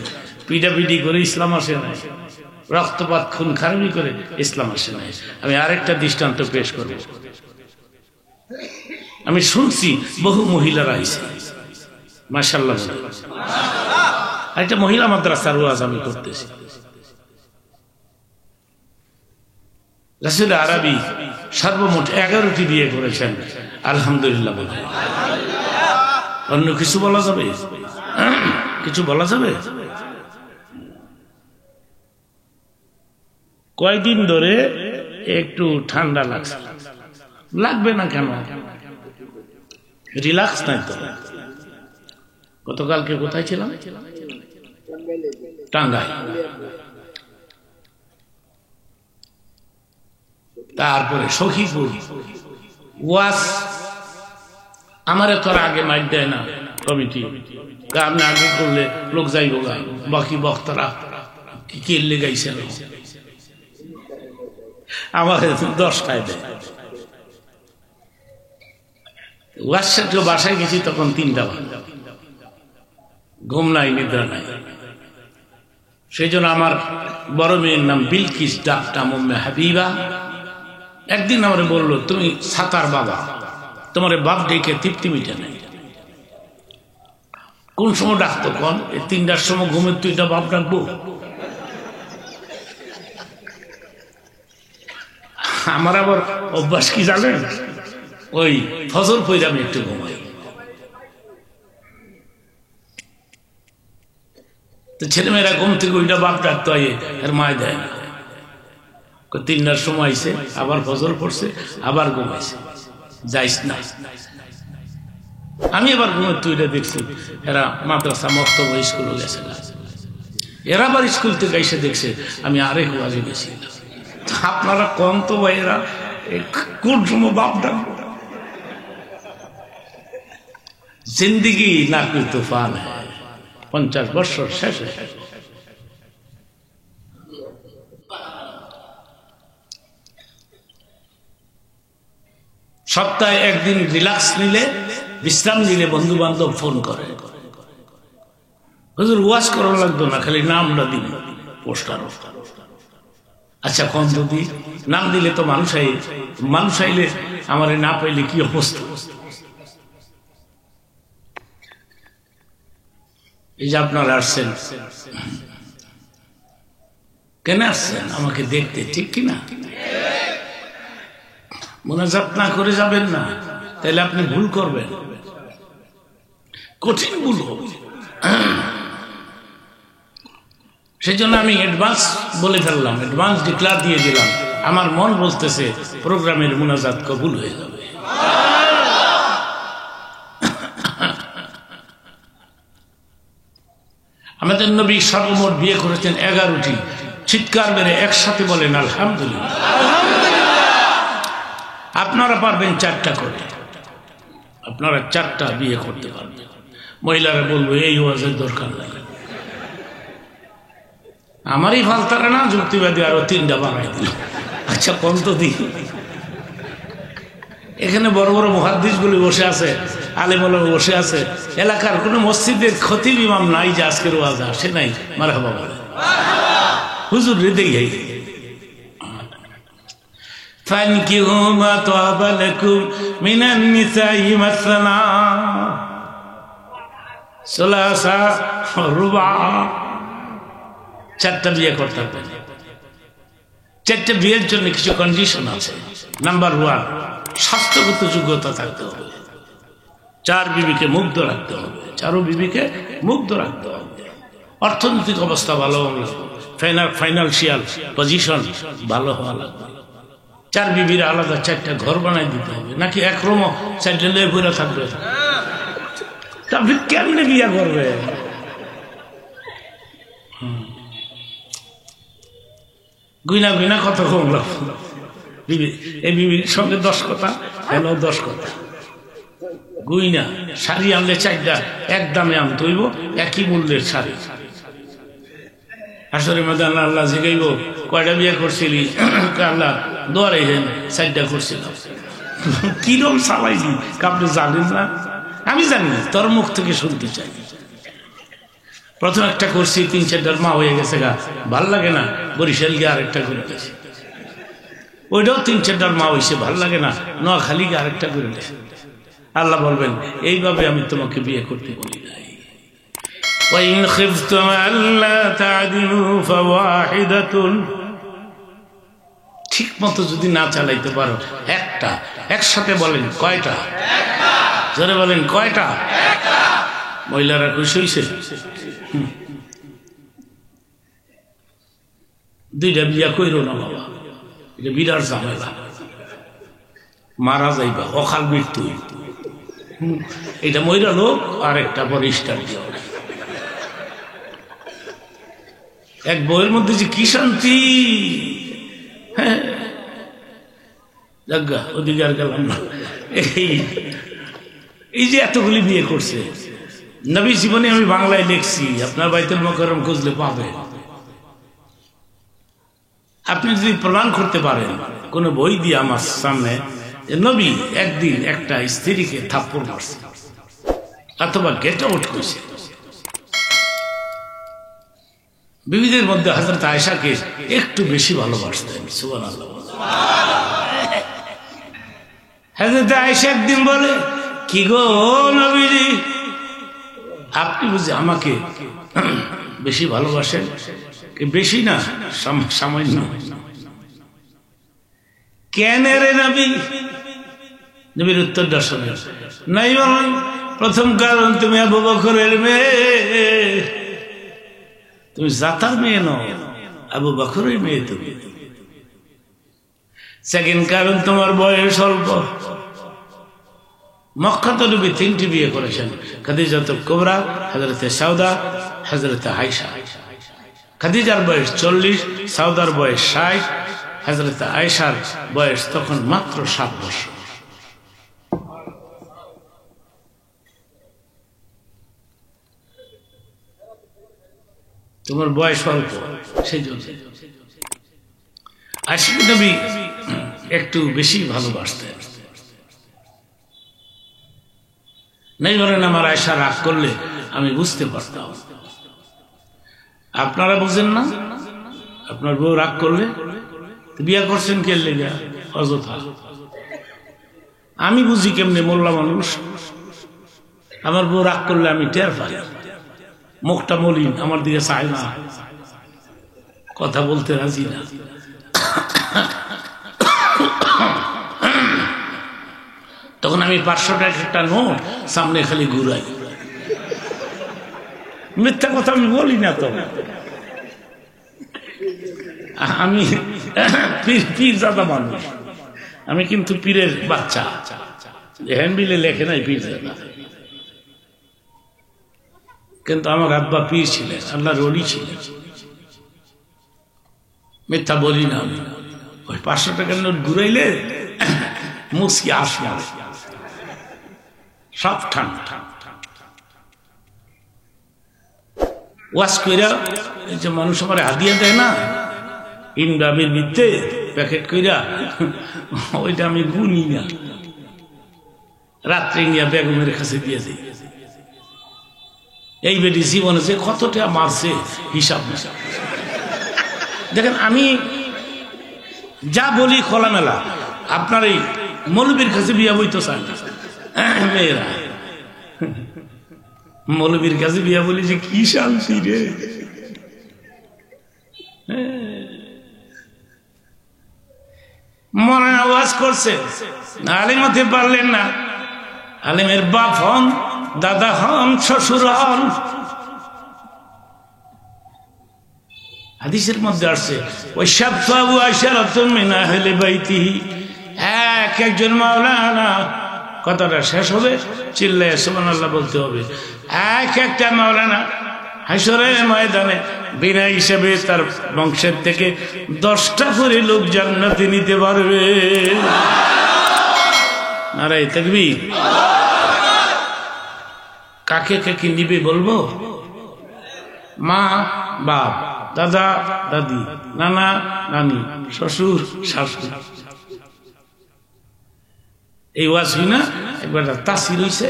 পিটাপিটি করে ইসলাম আসে নাই, রক্তপাত খুন খারাপি করে ইসলাম আসে নাই। আমি আরেকটা দৃষ্টান্ত পেশ করব। আমি শুনছি বহু মহিলারা আইছে, মাশাআল্লাহ। একটা মহিলা মাদ্রাসার ওয়াজ আমি করতেছি। রাসূল আরবি সর্বমোট 11টি বিয়ে করেছেন, আলহামদুলিল্লাহ বলে। অন্য কিছু বলা যাবে? কিছু বলা যাবে? কয়দিন ধরে একটু ঠান্ডা লাগছে, লাগবে না কেন, রিল্যাক্স নাই তো। গতকালকে কোথায় ছিলাম? টাঙ্গাইল। তারপরে সখীপুর ওয়াজ। আমার তো আগে মাইক দেয় না কমিটি, আপনি আগে করলে লোক যাইব, বাকি বক্তারা কি গাইছে আমার 10টায় দেয়। ওয়াজ শেষ বাসায় গেছি তখন 3টা বাজে, ঘুম নাই, নিদ্রা নাই। সেই জন্য আমার বড় মেয়ের নাম বিলকিস, ডাকটাম উম্মে হাবিবা। একদিন আমার বললো, তুমি ছাতার বাবা, তোমার বাপ ডেকে তৃপ্তি মিটে নাই। কোন সময় ডাকতো কোন? 3টার সময় ঘুমের তুই এটা বাপ ডাকবো? আমার আবার অভ্যাস কি জানেন, ওই ফজর পড়ে আমি একটু ঘুমাই। তো ছেলেমেয়েরা ঘুম থেকে ওইটা বাপ ডাকতে হয়, এর মায় দেয় না। 3টার সময় আইছে, আবার ফজর পড়ছে, আবার ঘুমাইছে, যাইস না। আমি আবার ঘুমের তুইটা দেখছি, এরা মাদ্রাসা মক্তব স্কুলে গেছে না, এরা আবার স্কুল থেকে এসে দেখছে আমি আরেক ওয়াজে গেছি। আপনারা কম তো ভাই, এরা কোন সময় বাপ ডাকবো? जिंदगी ना कोई तूफान है, 50 বছর শেষে। সপ্তাহে একদিন রিল্যাক্স নিলে, বিশ্রাম নিলে বন্ধু বান্ধব ফোন করে, হুজুর ওয়াজ করা লাগতো না, খালি নামটা দিন পোস্টার। আচ্ছা কোন যদি নাম দিলে তো মানুষ আইলে আমার না পাইলে কি অবস্থা। এই যে আপনারা আসছেন, কেন আসছেন? আমাকে দেখতে, ঠিক কিনা? মোনাজাত না করে যাবেন না, তাহলে আপনি ভুল করবেন, কঠিন ভুল হবে। সেই জন্য আমি অ্যাডভান্স বলে ফেললাম, অ্যাডভান্স ডিক্লার দিয়ে দিলাম, আমার মন বলতেছে প্রোগ্রামের মোনাজাত কবুল হয়ে যাবে। আমাদের নবী সর্বমোট বিয়ে করেছেন 11টি। চিৎকার মেরে একসাথে বলেন আলহামদুলিল্লাহ। আপনারা পারবেন 4টা করে, আপনারা 4টা বিয়ে করতে পারবেন। মহিলারা বলবো এই ওয়াজের দরকার নাই, আমারই ফালতারা না, যুক্তিবাদী আরো 3টা বানাই দিল। আচ্ছা কোন তো দিই, এখানে বড় বড় মুহাদ্দিস গুলি বসে আছে, আলেম ওলামা বসে আছে, এলাকার কোন মসজিদের খতিব ইমাম নাই যে আজকের ওয়াজ আসে নাই, মারহাবা বলে হুজুর হৃদয় গাই। ফানকিহু মা তাবা লাকুম মিনান নিসাই মাসনা সুলাসা রুবা। 4টা বিয়ে করতে হবে। 4টা বিয়ের জন্য কিছু কন্ডিশন আছে। নাম্বার 1, স্বাস্থ্যগত যোগ্যতা থাকতে হবে, 4 বিবিকে মুগ্ধ রাখতে হবে, 4 বিবিকে মুগ্ধ রাখতে হবে, অর্থনৈতিক অবস্থা ভালো হওয়া লাগবে, ফাইনান্সিয়াল পজিশন ভালো হওয়া লাগবে, 4 বিবির আলাদা 4টা ঘর বানাই দিতে হবে, নাকি এক রুমও 4টা লয়ে ঘুরে থাকবে? তবে কেমনে বিয়ে করবে? গুইনা গুইনা কত কম বিবি, এই বিবির সঙ্গে 10 কথা, কেন 10 কথা গুইনা। শাড়ি আনলে 4টা এক দামে আনতে হইব, একই মূল্যের শাড়ি। আসলে মধ্যে আল্লাহ জিগাইব কয়টা বিয়ে করছিলি? আল্লাহ দোয়ারে 4টা করছিলাম। কিরম চালাইছি আপনি জানেন না? আমি জানি, তোর মুখ থেকে শুনতে চাই। প্রথম একটা করছি, 3-4টার মা হয়ে গেছে গা, ভাল লাগে না, বরিশাল গিয়ে আরেকটা করে গেছে, ওইটাও 3-4টার মা হয়েছে, ভাল লাগে না, নোয়াখালী গিয়ে আরেকটা করে গেছে। আল্লাহ বলবেন এইভাবে আমি তোমাকে বিয়ে করতে বলি নাই। وَإِنْ خِفْتُمْ أَلَّا تَعْدِلُوا فَوَاحِدَةٌ। ঠিক মতো যদি না চালাইতে পারো, একটা। একসাথে বলেন কয়টা? জোরে বলেন কয়টা? মহিলারা খুশি হয়েছে? 2টা বিয়া কইরো না বাবা, এটা বিরাট ঝামেলা, মারা যাইবা, অকাল মৃত্যু। এটা মহিলা লোক, আর একটা পরে স্টার দিও। এক বইয়ের মধ্যে যে কি শান্তি। হ্যাঁ জাগা, ওদিকে আর গেলাম না। এই যে এতগুলি বিয়ে করছে নবী জীবনে, আমি বাংলায় লিখছি, আপনার বাইতুল মুকাররম খুঁজলে পাবেন। আপনি যদি প্রমাণ করতে পারেন কোন বই দিয়ে আমার সামনে যে নবী একদিন একটা স্ত্রীকে থাপ্পড় মারছে অথবা গেট আউট করছে। বিবিদের মধ্যে হযরত আয়েশাকে একটু বেশি ভালোবাসতেন, সুবহানাল্লাহ। হযরত আয়েশা একদিন বলে, কি গো নবীজি, আপনি বুঝি আমাকে বেশি ভালোবাসেন? বেশি না, সামান্য। কেন রে নবী? নবীর উত্তরটা শোনেন। নাই বলেন, প্রথম কারণ তুমি আবু বকরের মেয়ে, তুমি জাতার মেয়ে নও, আবু বকরের মেয়ে তুমি। সেকেন্ড কারণ তোমার বয়স অল্প। মক্কাতে নবী 3টি বিয়ে করেছেন, খাদিজাতুল কুবরা, হযরতে সাউদা, হযরতে আয়েশা। খাদিজার বয়স 40, সাউদার বয়স 60, হযরতে আয়েশার বয়স তখন মাত্র 7 বছর। তোমার বয়স অল্প, সেই জন্য আশিক নবী একটু বেশি ভালোবাসতেন। নেই বলেন আমার আয়সা রাগ করলে আমি বুঝতে পারতাম। আপনারা বুঝেন না? আপনার বউ রাগ করলে বিয়া করছেন কে লেগে? অযথা। আমি বুঝি কেমনে, মোল্লা মানুষ। আমার বউ রাগ করলে আমি টের পাই। মুখটা মলিন, আমার দিকে চায় না, কথা বলতে রাজি না। তখন আমি 500 টাকা একটা নোট সামনে খালি ঘুরাই। মিথ্যা কথা আমি বলি না তো। আমি পীর জাদা মানুষ, আমি কিন্তু পীরের বাচ্চা। হ্যান্ডবিলে লেখে নাই পীর জাদা, কিন্তু আমার আব্বা পীর ছিলেন, আল্লাহর ওলি ছিলেন। মিথ্যা বলি না আমি। ওই 500 টাকার নোট ঘুরাইলে মুসকি আসবে, সব ঠান্ডা। ওয়াজ কইরা এই যে মানুষ আমার হাদিয়া দেয় না, ইনভাবের ভিত্তে প্যাকেট কইরা, ওইটা আমি গুনি না, রাত্রে নিয়ে বেগমের কাছে দিয়ে দিই। এই বেটি জীবনে যে কতটা মারছে হিসাব না। দেখেন আমি যা বলি খোলামেলা, আপনার এই মৌলবীর কাছে বিয়া বইতে চান মেয়েরা, মৌলবীর কাছে বিয়া বলি যে কি শান্তি রে। মনে আওয়াজ করছে, আলিম হতে পারলেন না। আলিমের বাপ হন, দাদা হন, শ্বশুর হন। হাদিসের মধ্যে আসছে ওই সাবু আশারাতুম মিন আহলি বাইতিহি, একজন মাওলানা, কথাটা শেষ হবে চিল্লায়ে সুবহানাল্লাহ বলতে হবে। একটা মাওলানা হাসরের ময়দানে বিনা হিসেবে তার বংশের থেকে 10টা করে লোক জান্নাতে নিতে পারবে। নারায়ে তাকবীর। কাকে কাকে নিবে বলবো? মা বাপ, দাদা দাদি, নানা নানি, শ্বশুর শাশুড়ি। এই ওয়াজ হই না, একবার তাসির হইছে,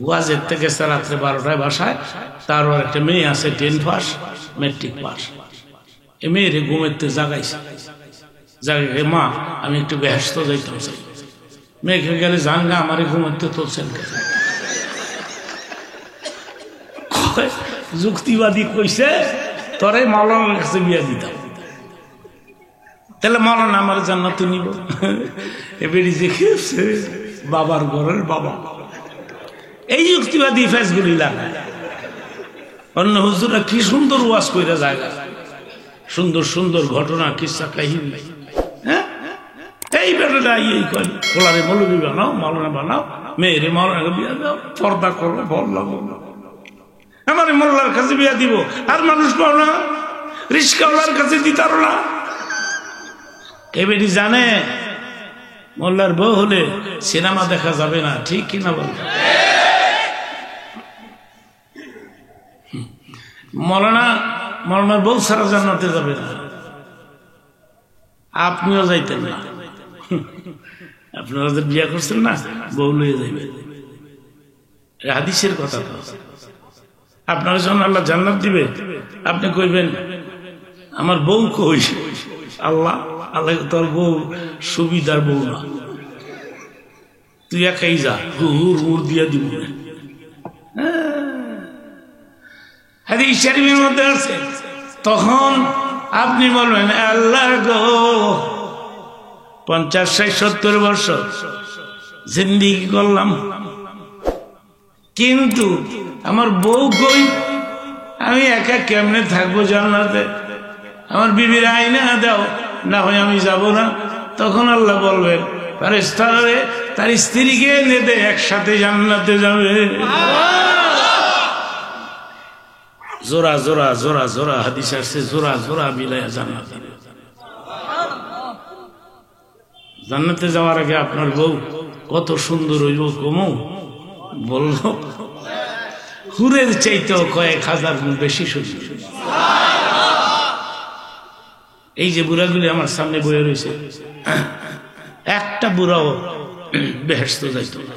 ওয়াজের থেকে রাত্রে 12টায় বাসায়। তার একটা মেয়ে আছে 10 পাস, মেট্রিক পাস। এ মেয়েরে ঘুমেতে জাগাইছে, জাগাই মা আমি একটু বেহেশত যাইতাম চাই। মেয়েকে গেলে জানগা আমারে ঘুমেতে তুলছেন। যুক্তিবাদী কইছে তোরে মাওলানার কাছে বিয়া দিতাম, তাহলে মাওলানা আমার জান্নাতে নিব। এবারে যে খেয়েছে বাবার ঘরের বাবা। এই যুক্তিবাদী ফেসগুলি লাগায়। অন্য হুজুরা কি সুন্দর ওয়াজ কইরা জায়গা, সুন্দর সুন্দর ঘটনা, কিসসা কাহিনী। হ্যাঁ, এই বেটাটা এই কয় পোলারে মৌলবী বানাও, মাওলানা বানাও, মেয়েরে মাওলানাকে বিয়া দাও, পর্দা করো, ভল লাগো। আমার মোল্লার কাছে বিয়া দিব, আর মানুষ পাও না, রিস্কাওয়ালার কাছে দিতার না। এবারে জানে মোল্লার বউ হলে সিনেমা দেখা যাবে না, ঠিক কিনা বল? মৌলানার বউ ছাড়া জান্নাতে যাবে না, আপনিও যাইতেন না। আপনারা যে বিয়া করছেন না, বউ লইয়ে যাইবে। হাদিসের কথা তো। আপনার যখন আল্লাহ জান্নাত দিবে, আপনি কইবেন আমার বউ কই? আল্লাহ আল্লাহ তোর বউ সুবিধার বউ না, তুই একাই যা, হুর হুর দিয়া দিব। হাদিস শরীফের মধ্যে আছে, তখন আপনি বলবেন আল্লাহ গো 50, 60, 70 বছর জিন্দেগি করলাম, কিন্তু আমার বউ কই? আমি একা কেমনে থাকবো জান্নাতে? আমার বিবির আইনা দাও, না হয় আমি যাব না। তখন আল্লাহ বলবেন ফেরেশতারে তার স্ত্রীকে এনে দে, একসাথে জান্নাতে যাবে। জোরা জোরা জোরা জোরা হাদিস আসছে, জোরা জোরা মিলাইয়া জান্নাতে। জান্নাতে যাওয়ার আগে আপনার বউ কত সুন্দর হইব কমু বলল, হুরের চাইতেও কয়েক হাজার গুণ বেশি সুন্দর। এই যে বুড়াগুলি আমার সামনে বয়ে রয়েছে, একটা বুড়াও বেহেশত যাইত না।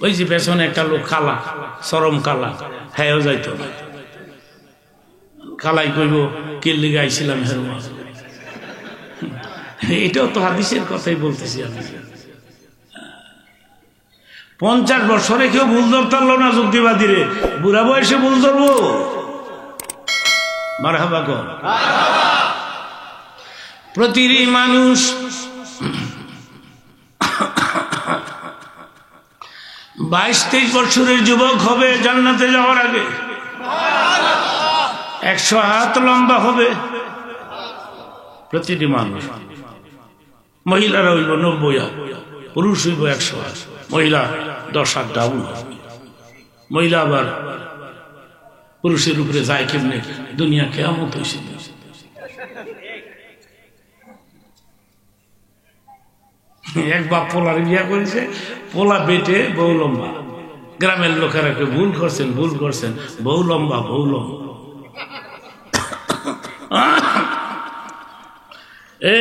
ওই যে পেছনে একটা লোক কালা, চরম কালা, হ্যাঁ যাইত না। কালাই কইব কিল্লি গাইছিলাম হেরুমা। এটাও তো হাদিসের কথাই বলতেছি আমি। 50 বছরে কেউ ভুল ধরতারলো না যুক্তিবাদী রে, বুড়া বয়সে ভুল ধরবো? মারহাবা কর। প্রতিটি মানুষ 22-23 বছরের যুবক হবে জান্নাতে যাওয়ার আগে। 100 হাত লম্বা হবে প্রতিটি মানুষ। মহিলারা হইব 90 হাত, পুরুষ হইব 100 হাত। মহিলা 10 হাত ডাউন। মহিলা আবার পুরুষের উপরে যায় কেমনে? দুনিয়া কিয়ামত হইছে। এক বাপ পোলার বিয়া করেছে, পোলা বেটে বউ লম্বা। গ্রামের লোকেরা ভুল করছেন, বউ লম্বা।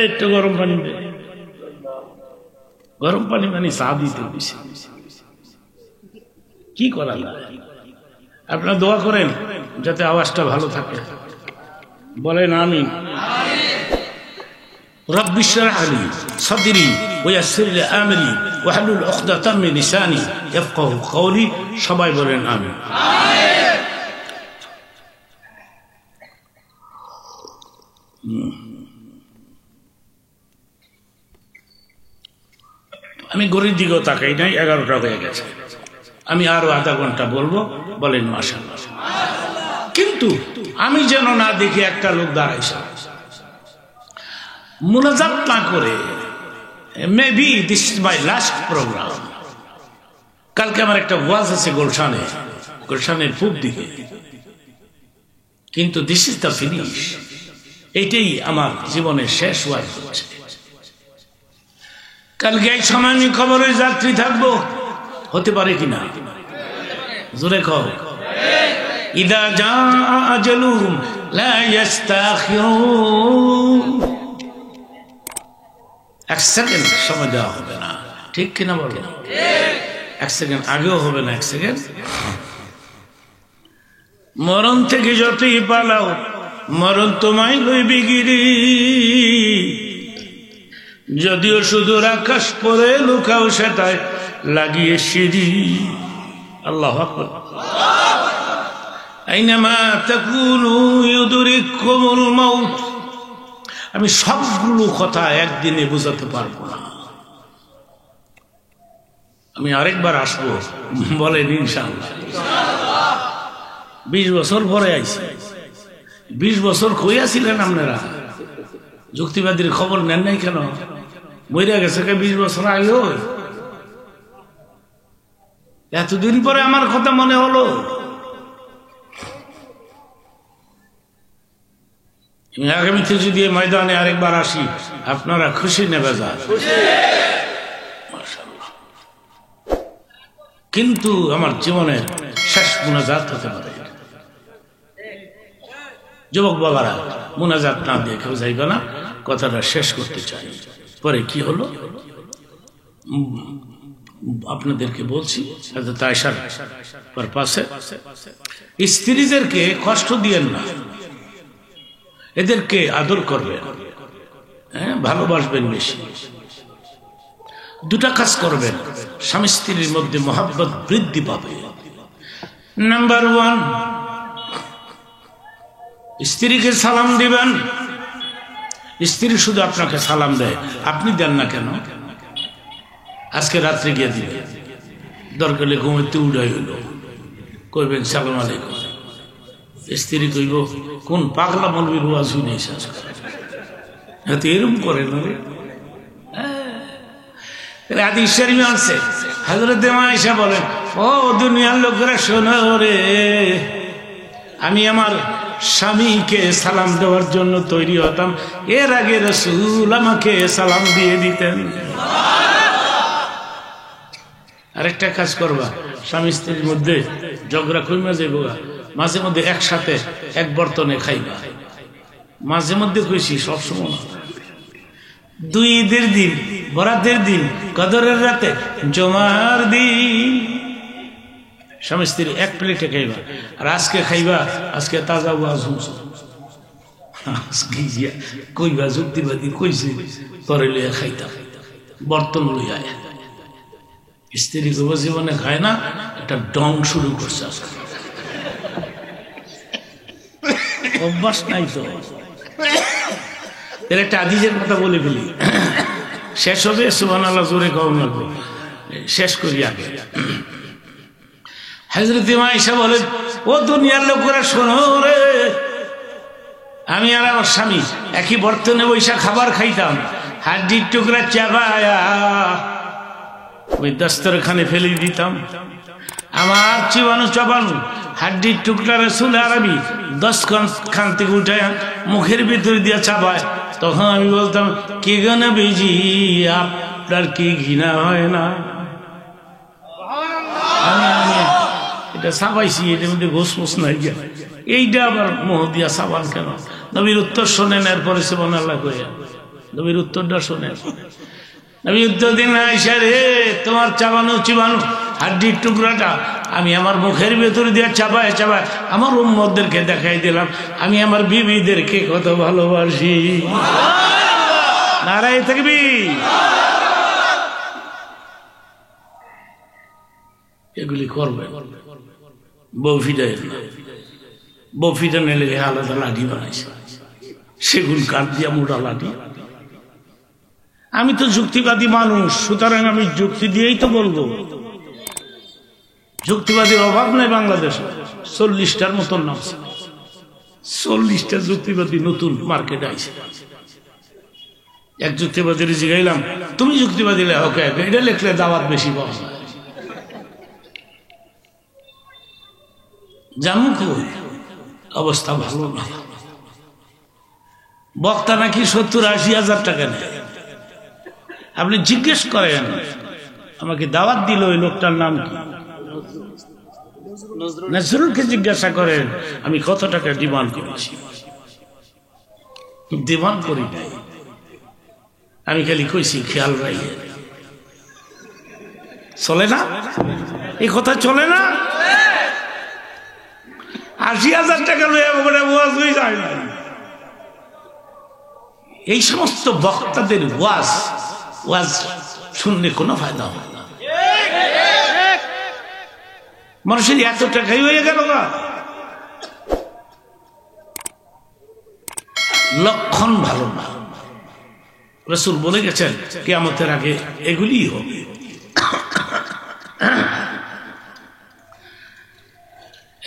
একটু গরম পানি দে, গরম পানি মানে চা দিতে দিছে। কি করা যায়? আপনারা দোয়া করেন যাতে আওয়াজটা ভালো থাকে। বলেন আমিন। رب اشرح لي صدري ويسر لي امري واحلل عقدة من لساني يفقهوا قولي। সবাই বলেন আমিন। আমি ঘড়ির দিকেও তাকাই নাই, 11টা হয়ে গেছে। আমি আরো আধা ঘন্টা বলবো, বলেন মাশাআল্লাহ। কিন্তু আমি যেন না দেখি একটা লোক দাঁড়াইছে মুনাজাত না করে। Maybe this is my last programme. কালকে আমার একটা ওয়াজ আছে গুলশানের পূব দিকে, কিন্তু দিস ইজ দ্য ফিনিশ। এইটাই আমার জীবনের শেষ ওয়াজ হচ্ছে। কালকে এই সময় আমি খবরের যাত্রী থাকবো, হতে পারে কিনা জোরে কও। ইদা জা আজলুহুম লা ইস্তাখিরুন। 1 সেকেন্ড সময় দেওয়া হবে না, ঠিক কিনা বলো? 1 সেকেন্ড আগেও হবে না, 1 সেকেন্ড। মরণ থেকে যতই পালাও, মরণ তোমায় লইবে গিরি। যদিও শুধু আকাশ পরে লুকাও, সেটাই লাগিয়ে সিঁড়ি। আল্লাহু আকবার। আইনামা তাকুনু ইউদরিকুমুল মাউত। আমি সবগুলো কথা একদিনে বোঝাতে পারবো না, আমি আরেকবার আসবো, বলেন ইনশাআল্লাহ। 20 বছর পরে আইছি। 20 বছর কইয়াছিলেন আপনারা? যুক্তিবাদীর খবর নেন নাই কেন? মইরা গেছে 20 বছর আগে। এতদিন পরে আমার কথা মনে হলো। আগামীতে যদি ময়দানে আরেকবার আসি, আপনারা খুশি নেবে যান। কিন্তু আমার জীবনের শেষ মুনাজাত হতে পারে। যুবক বাবারা, মুনাজাত না দিয়ে কেউ যাইবে না, কথাটা শেষ করতে চাই। পরে কি হলো আপনাদেরকে বলছি। আয়েশার পাশে স্ত্রীদেরকে কষ্ট দিয়েন না, এদেরকে আদর করবেন, হ্যাঁ, ভালোবাসবেন বেশি। 2টা কাজ করবেন, স্বামী স্ত্রীর মধ্যে মহব্বত বৃদ্ধি পাবে। নাম্বার 1, স্ত্রীকে সালাম দিবেন। স্ত্রী শুধু আপনাকে সালাম দেয়, আপনি দেন না কেন? আজকে রাত্রে গিয়ে দিবেন, দরকারে ঘুমাইতে উড়াই হইল, কইবেন সালাম আলাইকুম। স্ত্রী কইব কোন পাগলা মৌলবীর ওয়াজ শুনেছে আজকে, এরকম করে না রে। হাদিস শরীফে আছে, হযরত আয়েশা বলেন, ও দুনিয়ার লোকেরা শোনো রে, আমি আমার স্বামীকে সালাম দেওয়ার জন্য তৈরি হতাম, এর আগে রাসূল আমাকে সালাম দিয়ে দিতেন। আরেকটা কাজ করবা, স্বামী স্ত্রীর মধ্যে ঝগড়া কইমা যাইব, মাঝে মধ্যে একসাথে এক বর্তনে খাইবা। মাঝে মধ্যে কইছি, সবসময় না। 2 ঈদের দিন, বরাতের দিন, কদরের রাতে, জমার দিন স্বামী স্ত্রী এক প্লেটে খাইবা। আর আজকে খাইবা, আজকে তাজা ওয়াজ শুনছো, আজকে কইবা যুক্তিবাদী কইছে পরে লইয়া খাইতা, বর্তন লইয়া। স্ত্রী গো জীবনে খায় না, একটা ডং শুরু করছে আজকে, অভ্যাস নাই তো। এর একটা হাদিসের কথা বলে ফেলি, শেষ হবে। সুবহানাল্লাহ, জোরে কম লাগবে, শেষ করি আগে। হযরত আয়েশা বলেন, ও দুনিয়ার লোকেরা শোনো রে, আমি আর আমার স্বামী একই বর্তনে বৈশা খাবার খাইতাম, হাড্ডির টুকরা চাবায়া ওই দস্তরখানে ফেলে দিতাম। আমার চিবানো চাবানো হাড্ডির টুকরা রাসূল আরবি 10 খান থেকে উঠে মুখের ভিতরে দিয়ে চাবায়। তখন আমি বলতাম, কে গানা বেজি, আপনার কি ঘৃণা হয় না? এটা সাবাইছি, এটার মধ্যে ঘোষমোষ নাই, এইটা আবার মোহ দিয়া সাবান কেন? নবীর উত্তর শোনেন, এরপরে সুবহানাল্লাহ কইয়া নবীর উত্তরটা শোনেন। নবী উত্তর দিন, আয়েশা রে, তোমার চাবানো চিবানো হাড্ডির টুকরাটা আমি আমার মুখের ভেতর দিয়ে চাপায় চাপায় আমার উম্মতদেরকে দেখাই দিলাম আমি আমার বিবিদেরকে কত ভালোবাসি। নারায়ে তাকবীর। এগুলি করবে, বউ ফিটাই না, বউ ফিটানে লেগে আলাদা লাঠি বানাইছে, সেগুন কাঠ দিয়া মোটা লাঠি। আমি তো যুক্তিবাদী মানুষ, সুতরাং আমি যুক্তি দিয়েই তো বলবো। যুক্তিবাদীর অভাব নাই বাংলাদেশে, 40টার মতন নাম, 40টা যুক্তিবাদী নতুন মার্কেটে আইছে। এক যুক্তিবাদীর জিগাইলাম, তুমি যুক্তিবাদী লেখো, এটা লেখলে দাওয়াত বেশি পাওয়া যায়। জামু কই, অবস্থা ভালো না। বক্তা নাকি 70-80 হাজার টাকা নেয়। আপনি জিজ্ঞেস করেন, আমাকে দাওয়াত দিল ওই লোকটার নাম কি, নজরুলকে জিজ্ঞাসা করেন আমি কত টাকা ডিমান্ড করেছি। ডিমান্ড করি নাই, আমি খালি কইছি খেয়াল রাখি। চলে না এই কথা, চলে না? 80,000 টাকা লইয়া ওয়াজ হয়ে যায় না। এই সমস্ত বক্তাদের ওয়াজ শুনলে কোনো ফায়দা হয় না। মানুষের এত টাকাই হয়ে গেল না। লক্ষণ ভালো না। রাসূল বলে গেছেন কিয়ামতের আগে এগুলি হবে।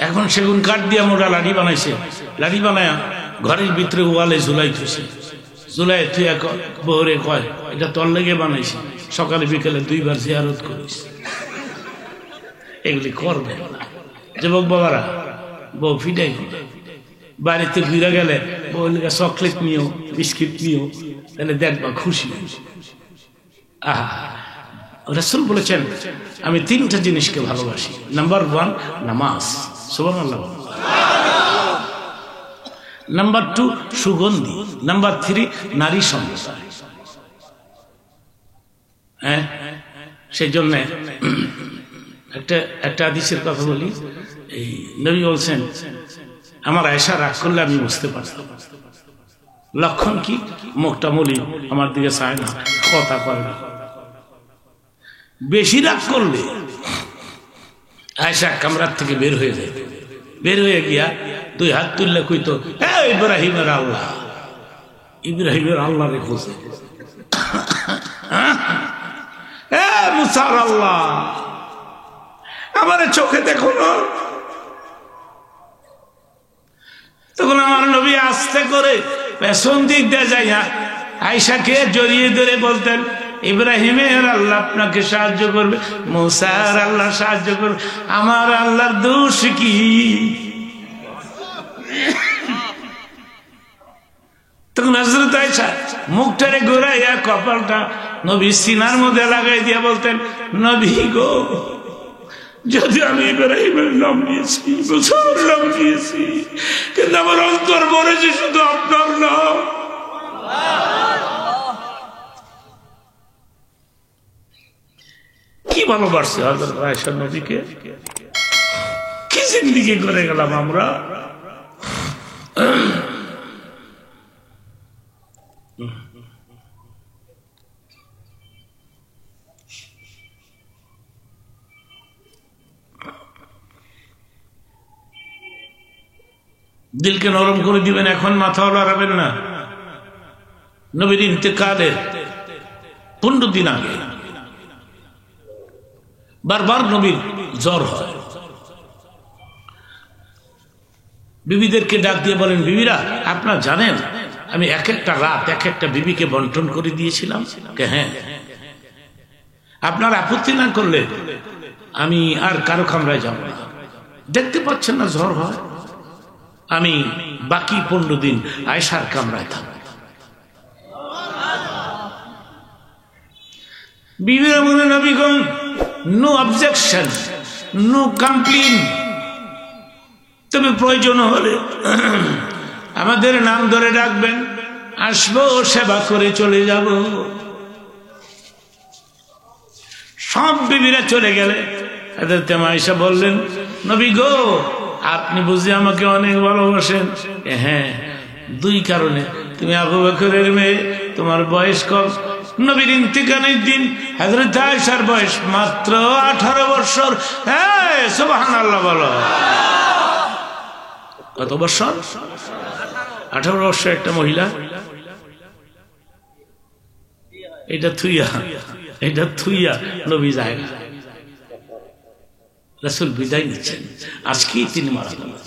এখন সেগুন কাঠ দিয়া মোটা লাঠি বানাইছে, লাঠি বানায়া ঘরের ভিতরে ওয়ালে ঝুলাই থুছে, ঝুলাই থুয়া বহরে কয় এটা তোর লেগে বানাইছে, সকালে বিকেলে 2 বার জিয়ারত করিস। এগুলি করবে না যুবক বাবারা। বউ ফিটাই বাড়িতে ঘুরে গেলে বউ লেগে চকলেট নিও, বিস্কিট নিও, তাহলে দেখবা খুশি। রাসূল বলেছেন আমি 3টা জিনিসকে ভালোবাসি। নাম্বার 1 নামাজ, সুবহানাল্লাহ। নাম্বার 2 সুগন্ধি। নাম্বার 3 নারী সম্পদ। হ্যাঁ, সেই জন্য একটা হাদিসের কথা বলি। এই নবী বলছেন আমার আয়েশা রাগ করলে আমি বুঝতে পারতাম। লক্ষণ কি? মুখটা মলি, আমার দিকে চায় না, কথা কয় না। বেশি রাগ করলে আয়েশা কামরার থেকে বের হয়ে যায়। বের হয়ে গিয়া 2 হাত তুললে কইতো ইব্রাহিমের আল্লাহ, ইব্রাহিমের আল্লাহ রে খোঁজে, মুসার আল্লাহ, আমার চোখে দেখো না। তখন আমার নবী আস্তে করে পেছন দিক দিয়ে যাইয়া আয়েশাকে জড়িয়ে ধরে বলতেন ইব্রাহিমের আল্লাহ আপনাকে সাহায্য করবে, মুসার আল্লাহ সাহায্য করবে, আমার আল্লাহর দোষ কি? তখন হযরত আয়েশা মুখটারে ঘুরাইয়া কপালটা নবী সিনার মধ্যে লাগাই দিয়া বলতেন, নবী গো, যদি আমি ইব্রাহিমের নাম নিয়েছি, মুসার নাম নিয়েছি, কিন্তু আমার অন্তর ভরেছে শুধু আপনার নাম। কি ভালোবাসছে হযরত আয়েশা নবীকে, কি জিন্দেগি করে গেলাম আমরা। দিলকে নরম করে দিবেন, এখন মাথা লড়াবেন না। নবীর ইন্তেকালের 15 দিন আগে বারবার নবীর জ্বর হয়। বিবিদেরকে ডাক দিয়ে বলেন, বিবিরা আপনারা জানেন আমি এক একটা রাত এক একটা বিবিকে বন্টন করে দিয়েছিলাম। হ্যাঁ, আপনার আপত্তি না করলে আমি আর কারো কামরায় যাব না। দেখতে পাচ্ছেন না জ্বর হয়, আমি বাকি 15 দিন আয়েশার কামরায় থাকব। বিবিরা বলে, নবীগণ, নো অবজেকশন, নো কমপ্লেন, তবে প্রয়োজন হলে আমাদের নাম ধরে ডাকবেন, আসবো, সেবা করে চলে যাব। সব বিবিরা চলে গেলে হযরত আয়েশা বললেন, নবী গো, আপনি বুঝি আমাকে অনেক ভালোবাসেন? হ্যাঁ, 2 কারণে। তুমি আবু বকরের মেয়ে, তোমার বয়স কম। নবীর ইন্তেকালের দিন হযরত আয়েশার বয়স মাত্র 18 বছর। হ্যাঁ, সুবহানাল্লাহ বলো। কত বছর? 18 বছর একটা মহিলা। এটা থুইয়া নবী যায় না, রাসূল বিদায় নিচ্ছেন। আজকেই তিনি মারা গেলেন।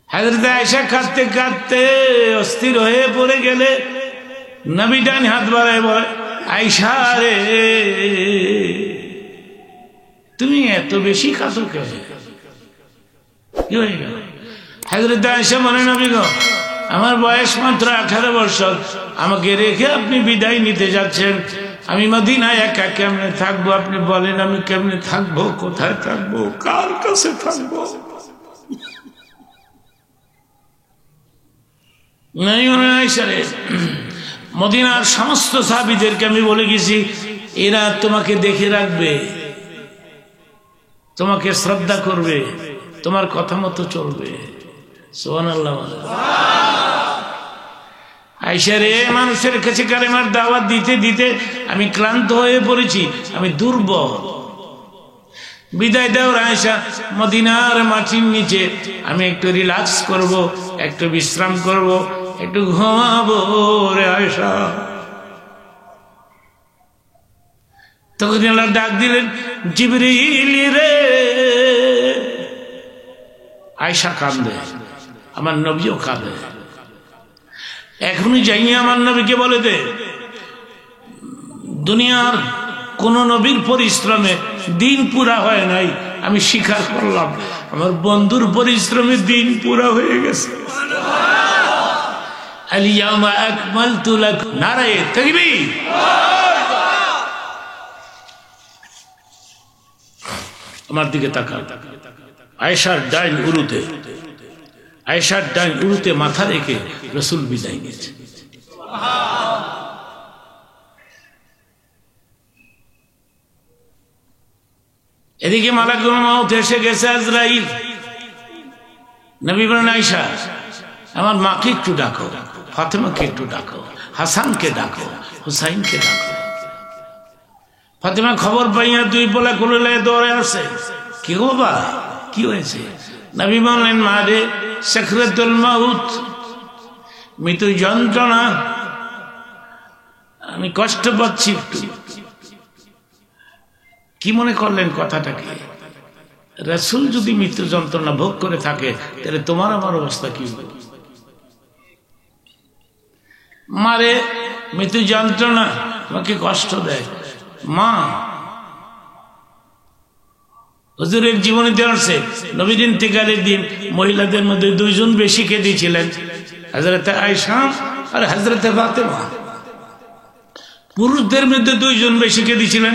হযরত আয়েশা কাঁদতে কাঁদতে অস্থির হয়ে পড়ে গেলে নবী ডান হাত বাড়ায় বলে, আয়েশা রে, তুমি এত বেশি কাঁদো কেন? কি হয়ে গেল? হযরত আয়েশা বলে, নবী গো, আমার বয়স মাত্র 18 বছর, আমাকে রেখে আপনি বিদায় নিতে যাচ্ছেন। আমি মদিনায় একা কেমনে থাকবো? আপনি বলেন আমি কেমনে থাকবো? কোথায় থাকবো? কার কাছে থাকবো? মদিনার সমস্ত সাহাবীদেরকে আমি বলে গেছি, এরা তোমাকে দেখে রাখবে, তোমাকে শ্রদ্ধা করবে, তোমার কথা মতো চলবে। সুবহানাল্লাহ। আয়েশা রে, মানুষের কাছে কালেমার দাওয়াত দিতে দিতে আমি ক্লান্ত হয়ে পড়েছি, আমি দুর্বল। বিদায় দাও আয়েশা, মদিনার মাটির নিচে আমি একটু রিল্যাক্স করব, একটু বিশ্রাম করব, একটু ঘুমাবো রে আয়েশা। তখন আল্লাহ ডাক দিলেন, জিবরিল রে। আয়েশা কাঁদে, আমার নবীও কাঁদে। এখনই যাইনি আমার নবীকে বলে দে, দুনিয়ার কোন নবীর পরিশ্রমে দিন পুরা হয় নাই। আমি স্বীকার করলাম, আমার বন্ধুর পরিশ্রমে দিন পুরা হয়ে গেছে। আল-ইয়াওমা আকমালতু লাকুম, নারায়ে তাকবীর। আমার দিকে তাকান। আয়েশার ডাইন উরুতে মাথা রেখে রাসূল বিদায় নিয়েছে। এদিকে মালাকুল মউত এসে গেছে, আজরাইল। নবী বলেন, আয়েশা, আমার মাকে একটু ডাকো, ফাতেমাকে একটু ডাকো, হাসানকে ডাকো, হুসাইনকে ডাকো। ফাতেমা খবর পাইয়া 2 পোলা কোলে দৌড়ে আসে। কি গো বাবা, কি হয়েছে? নবী বললেন, মা রে, সাকরাতুল মাউত, মৃত্যু যন্ত্রণা, আমি কষ্ট পাচ্ছি একটু। কি মনে করলেন কথাটাকে? রাসূল যদি মৃত্যু যন্ত্রণা ভোগ করে থাকে, তাহলে তোমার আমার অবস্থা কি হবে? মারে, মৃত্যু যন্ত্রণা তোমাকে কষ্ট দেয়। মা, হুজুরের জীবনীতে আসছে, নবীর ইন্তেকালের দিন মহিলাদের মধ্যে 2 জন বেশি কেঁদেছিলেন, হযরত আয়েশা আর হযরত ফাতেমা। পুরুষদের মধ্যে দুইজন বেশি কেঁদে ছিলেন,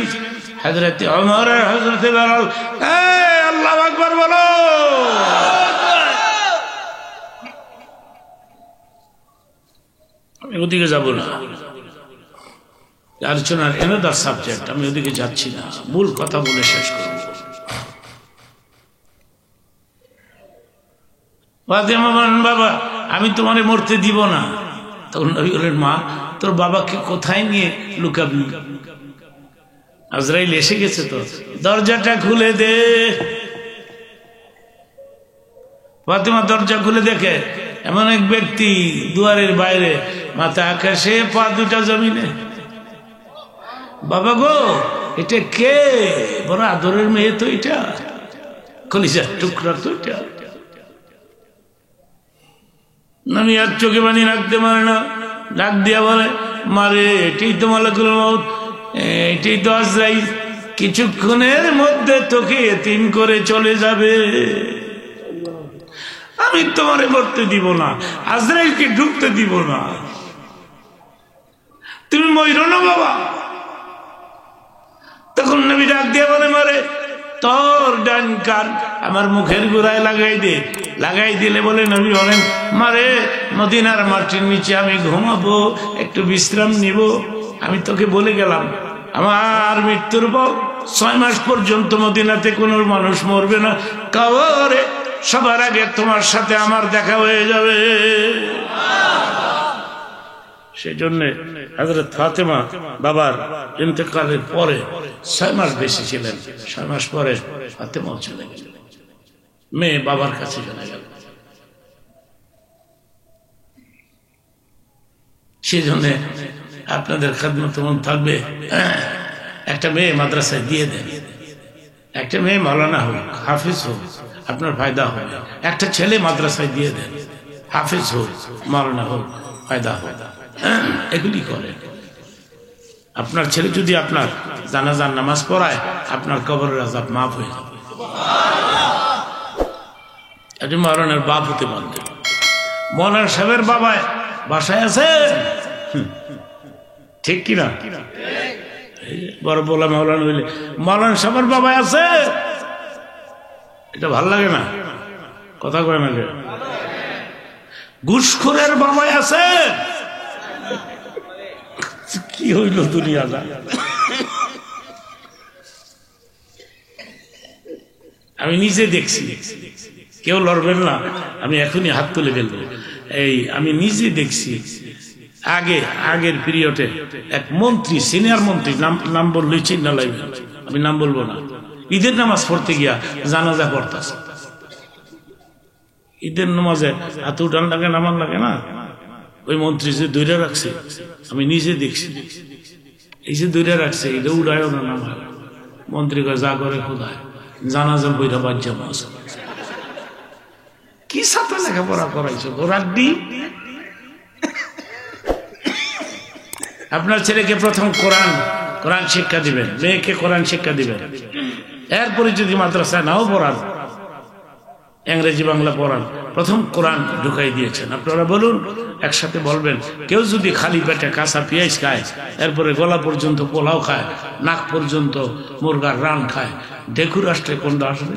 হযরতে ওমর আর হযরতে বেলাল। আল্লাহু আকবার বলো। আমি ওদিকে যাব না, আলোচনার এনাদার সাবজেক্ট, আমি ওদিকে যাচ্ছি না, মূল কথা বলে শেষ করব। ফাতেমা বলেন, বাবা আমি তোমারে মরতে দিব না। তখন নবী বলেন, মা তোর বাবাকে কোথায় নিয়ে লুকাবি? আজরাইল এসে গেছে, তো দরজাটা খুলে দে। ফাতেমা দরজা খুলে দেখে এমন এক ব্যক্তি দুয়ারের বাইরে, মাথা আকাশে পা দুটা জমিনে। বাবা গো, এটা কে? বড় আদরের মেয়ে তো, এটা কলিজার টুকরা তো এটা। নবী আর চোখে পানি রাখতে পারে না, ডাক দিয়া বলে, মারে এটাই তো মালাকুল মউত, এটাই তো আজরাইল, কিছুক্ষণের মধ্যে তোকে এতিম করে চলে যাবে। আমি তোমারে মরতে দিব না, আজরাইলকে ঢুকতে দিব না, তুমি মইরো না বাবা। তখন নবী ডাক দিয়ে বলে, মারে তোর ডান কান আমার মুখের গোড়ায় লাগাই দে। লাগাই দিলে বলে, নবী বলেন, মারে মদিনার মাটির নিচে আমি ঘুমাবো, একটু বিশ্রাম নিব। আমি তোকে বলে গেলাম, আমার মৃত্যুর পর 6 মাস পর্যন্ত মদিনাতে কোনো মানুষ মরবে না, কবরে সবার আগে তোমার সাথে আমার দেখা হয়ে যাবে। সেই জন্য হযরত ফাতেমা বাবার ইন্তেকালের পরে 6 মাস বেশি ছিলেন। 6 মাস পরে ফাতেমাও চলে গেল, মেয়ে বাবার কাছে চলে গেল। সেই জন্য আপনাদের খেদমত মন থাকবে, একটা মেয়ে মাদ্রাসায় দিয়ে দেন, একটা মেয়ে মাওলানা হোক, হাফিজ হোক, আপনার ফায়দা হবে। একটা ছেলে মাদ্রাসায় দিয়ে দেন, হাফিজ হোক, মাওলানা হোক, ফায়দা হবে। এগুলি করেন। আপনার ছেলে যদি আপনার জানাজার নামাজ পড়ায়, আপনার কবরের আযাব মাফ হয়ে যাবে। এটি মাওলানার বাপ হতে পারবে। মৌলানা সাহেবের বাবা বাসায় আছে, ঠিক কিনা? বড় বলা মাওলানা হইলে মৌলানা সাহেবের বাবা আছে, এটা ভাল লাগে না? কথা কয় না? ঘুষখোরের বাবা আছে, কি হইল দুনিয়াটা? আমি নিজে দেখছি, কেউ লড়বেন না, আমি এখনই হাত তুলে ফেলবো। আমি নিজে দেখছি, আগের পিরিয়ডে এক মন্ত্রী, সিনিয়র মন্ত্রী, নাম বললেই চিন্তা লাগবে, আমি নাম বলবো না, ঈদের নামাজ পড়তে গিয়া জানাজা পড়তেছে। ঈদের নামাজে এত উঠান লাগে, নামান লাগে না? ওই মন্ত্রী যে দৈরা রাখছে, আমি নিজে দেখছি, এই যে দৈরা রাখছে, এটা উড়ায়ও না, নামায়। মন্ত্রী কয়, যা করে খোদায়, জানাজা বইরা বাজ্যা মাছ। কি সাথে লেখাপড়া করাইছো গোরাড্ডি? আপনার ছেলেকে প্রথম কোরআন শিক্ষা দিবেন, মেয়েকে কোরআন শিক্ষা দিবেন। এরপরে যদি মাদ্রাসায় নাও পড়ান, ইংরেজি বাংলা পড়ান, প্রথম কোরআন ঢুকাই দিয়েছেন। আপনারা বলুন, একসাথে বলবেন। কেউ যদি খালি পেটে কাঁচা পেঁয়াজ খায়, এরপরে গলা পর্যন্ত পোলাও খায়, নাক পর্যন্ত মুরগার রান খায়, ডেকু রাষ্ট্রে কোনটা আসবে?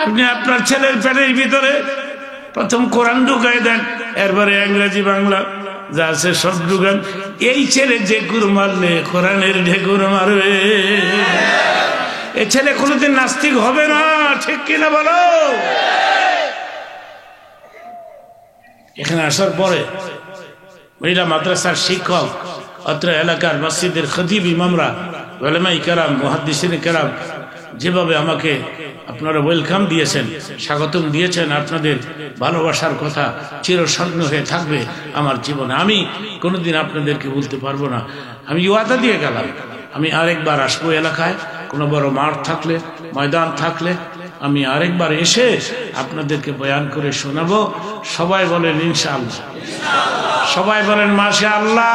আপনি আপনার ছেলের পেটের ভিতরে প্রথম কোরআন ঢুকাই দেন, এরপরে ইংরেজি বাংলা যা আছে সব ঢুকান। এই ছেলে ঢেকুর মারলে কোরআনের ঢেকুর মারবে। এ ছেলে কোনোদিন নাস্তিক হবে না, ঠিক কিনা বলো? এখানে আসার পরে মহিলা মাদ্রাসার শিক্ষক, অত্র এলাকার মসজিদের খতিব, ইমামরা, উলামায়ে কেরাম, মুহাদ্দিসিনে কেরাম যেভাবে আমাকে আপনারা ওয়েলকাম দিয়েছেন, স্বাগতম দিয়েছেন, আপনাদের ভালোবাসার কথা চিরস্মরণীয় হয়ে থাকবে আমার জীবনে। আমি কোনোদিন আপনাদেরকে বলতে পারবো না। আমি ওয়াদা দিয়ে গেলাম, আমি আরেকবার আসবো এলাকায়, কোনো বড় মাঠ থাকলে, ময়দান থাকলে আমি আরেকবার এসে আপনাদেরকে বয়ান করে শোনাবো। সবাই বলেন ইনশাআল্লাহ, সবাই বলেন মাশাআল্লাহ।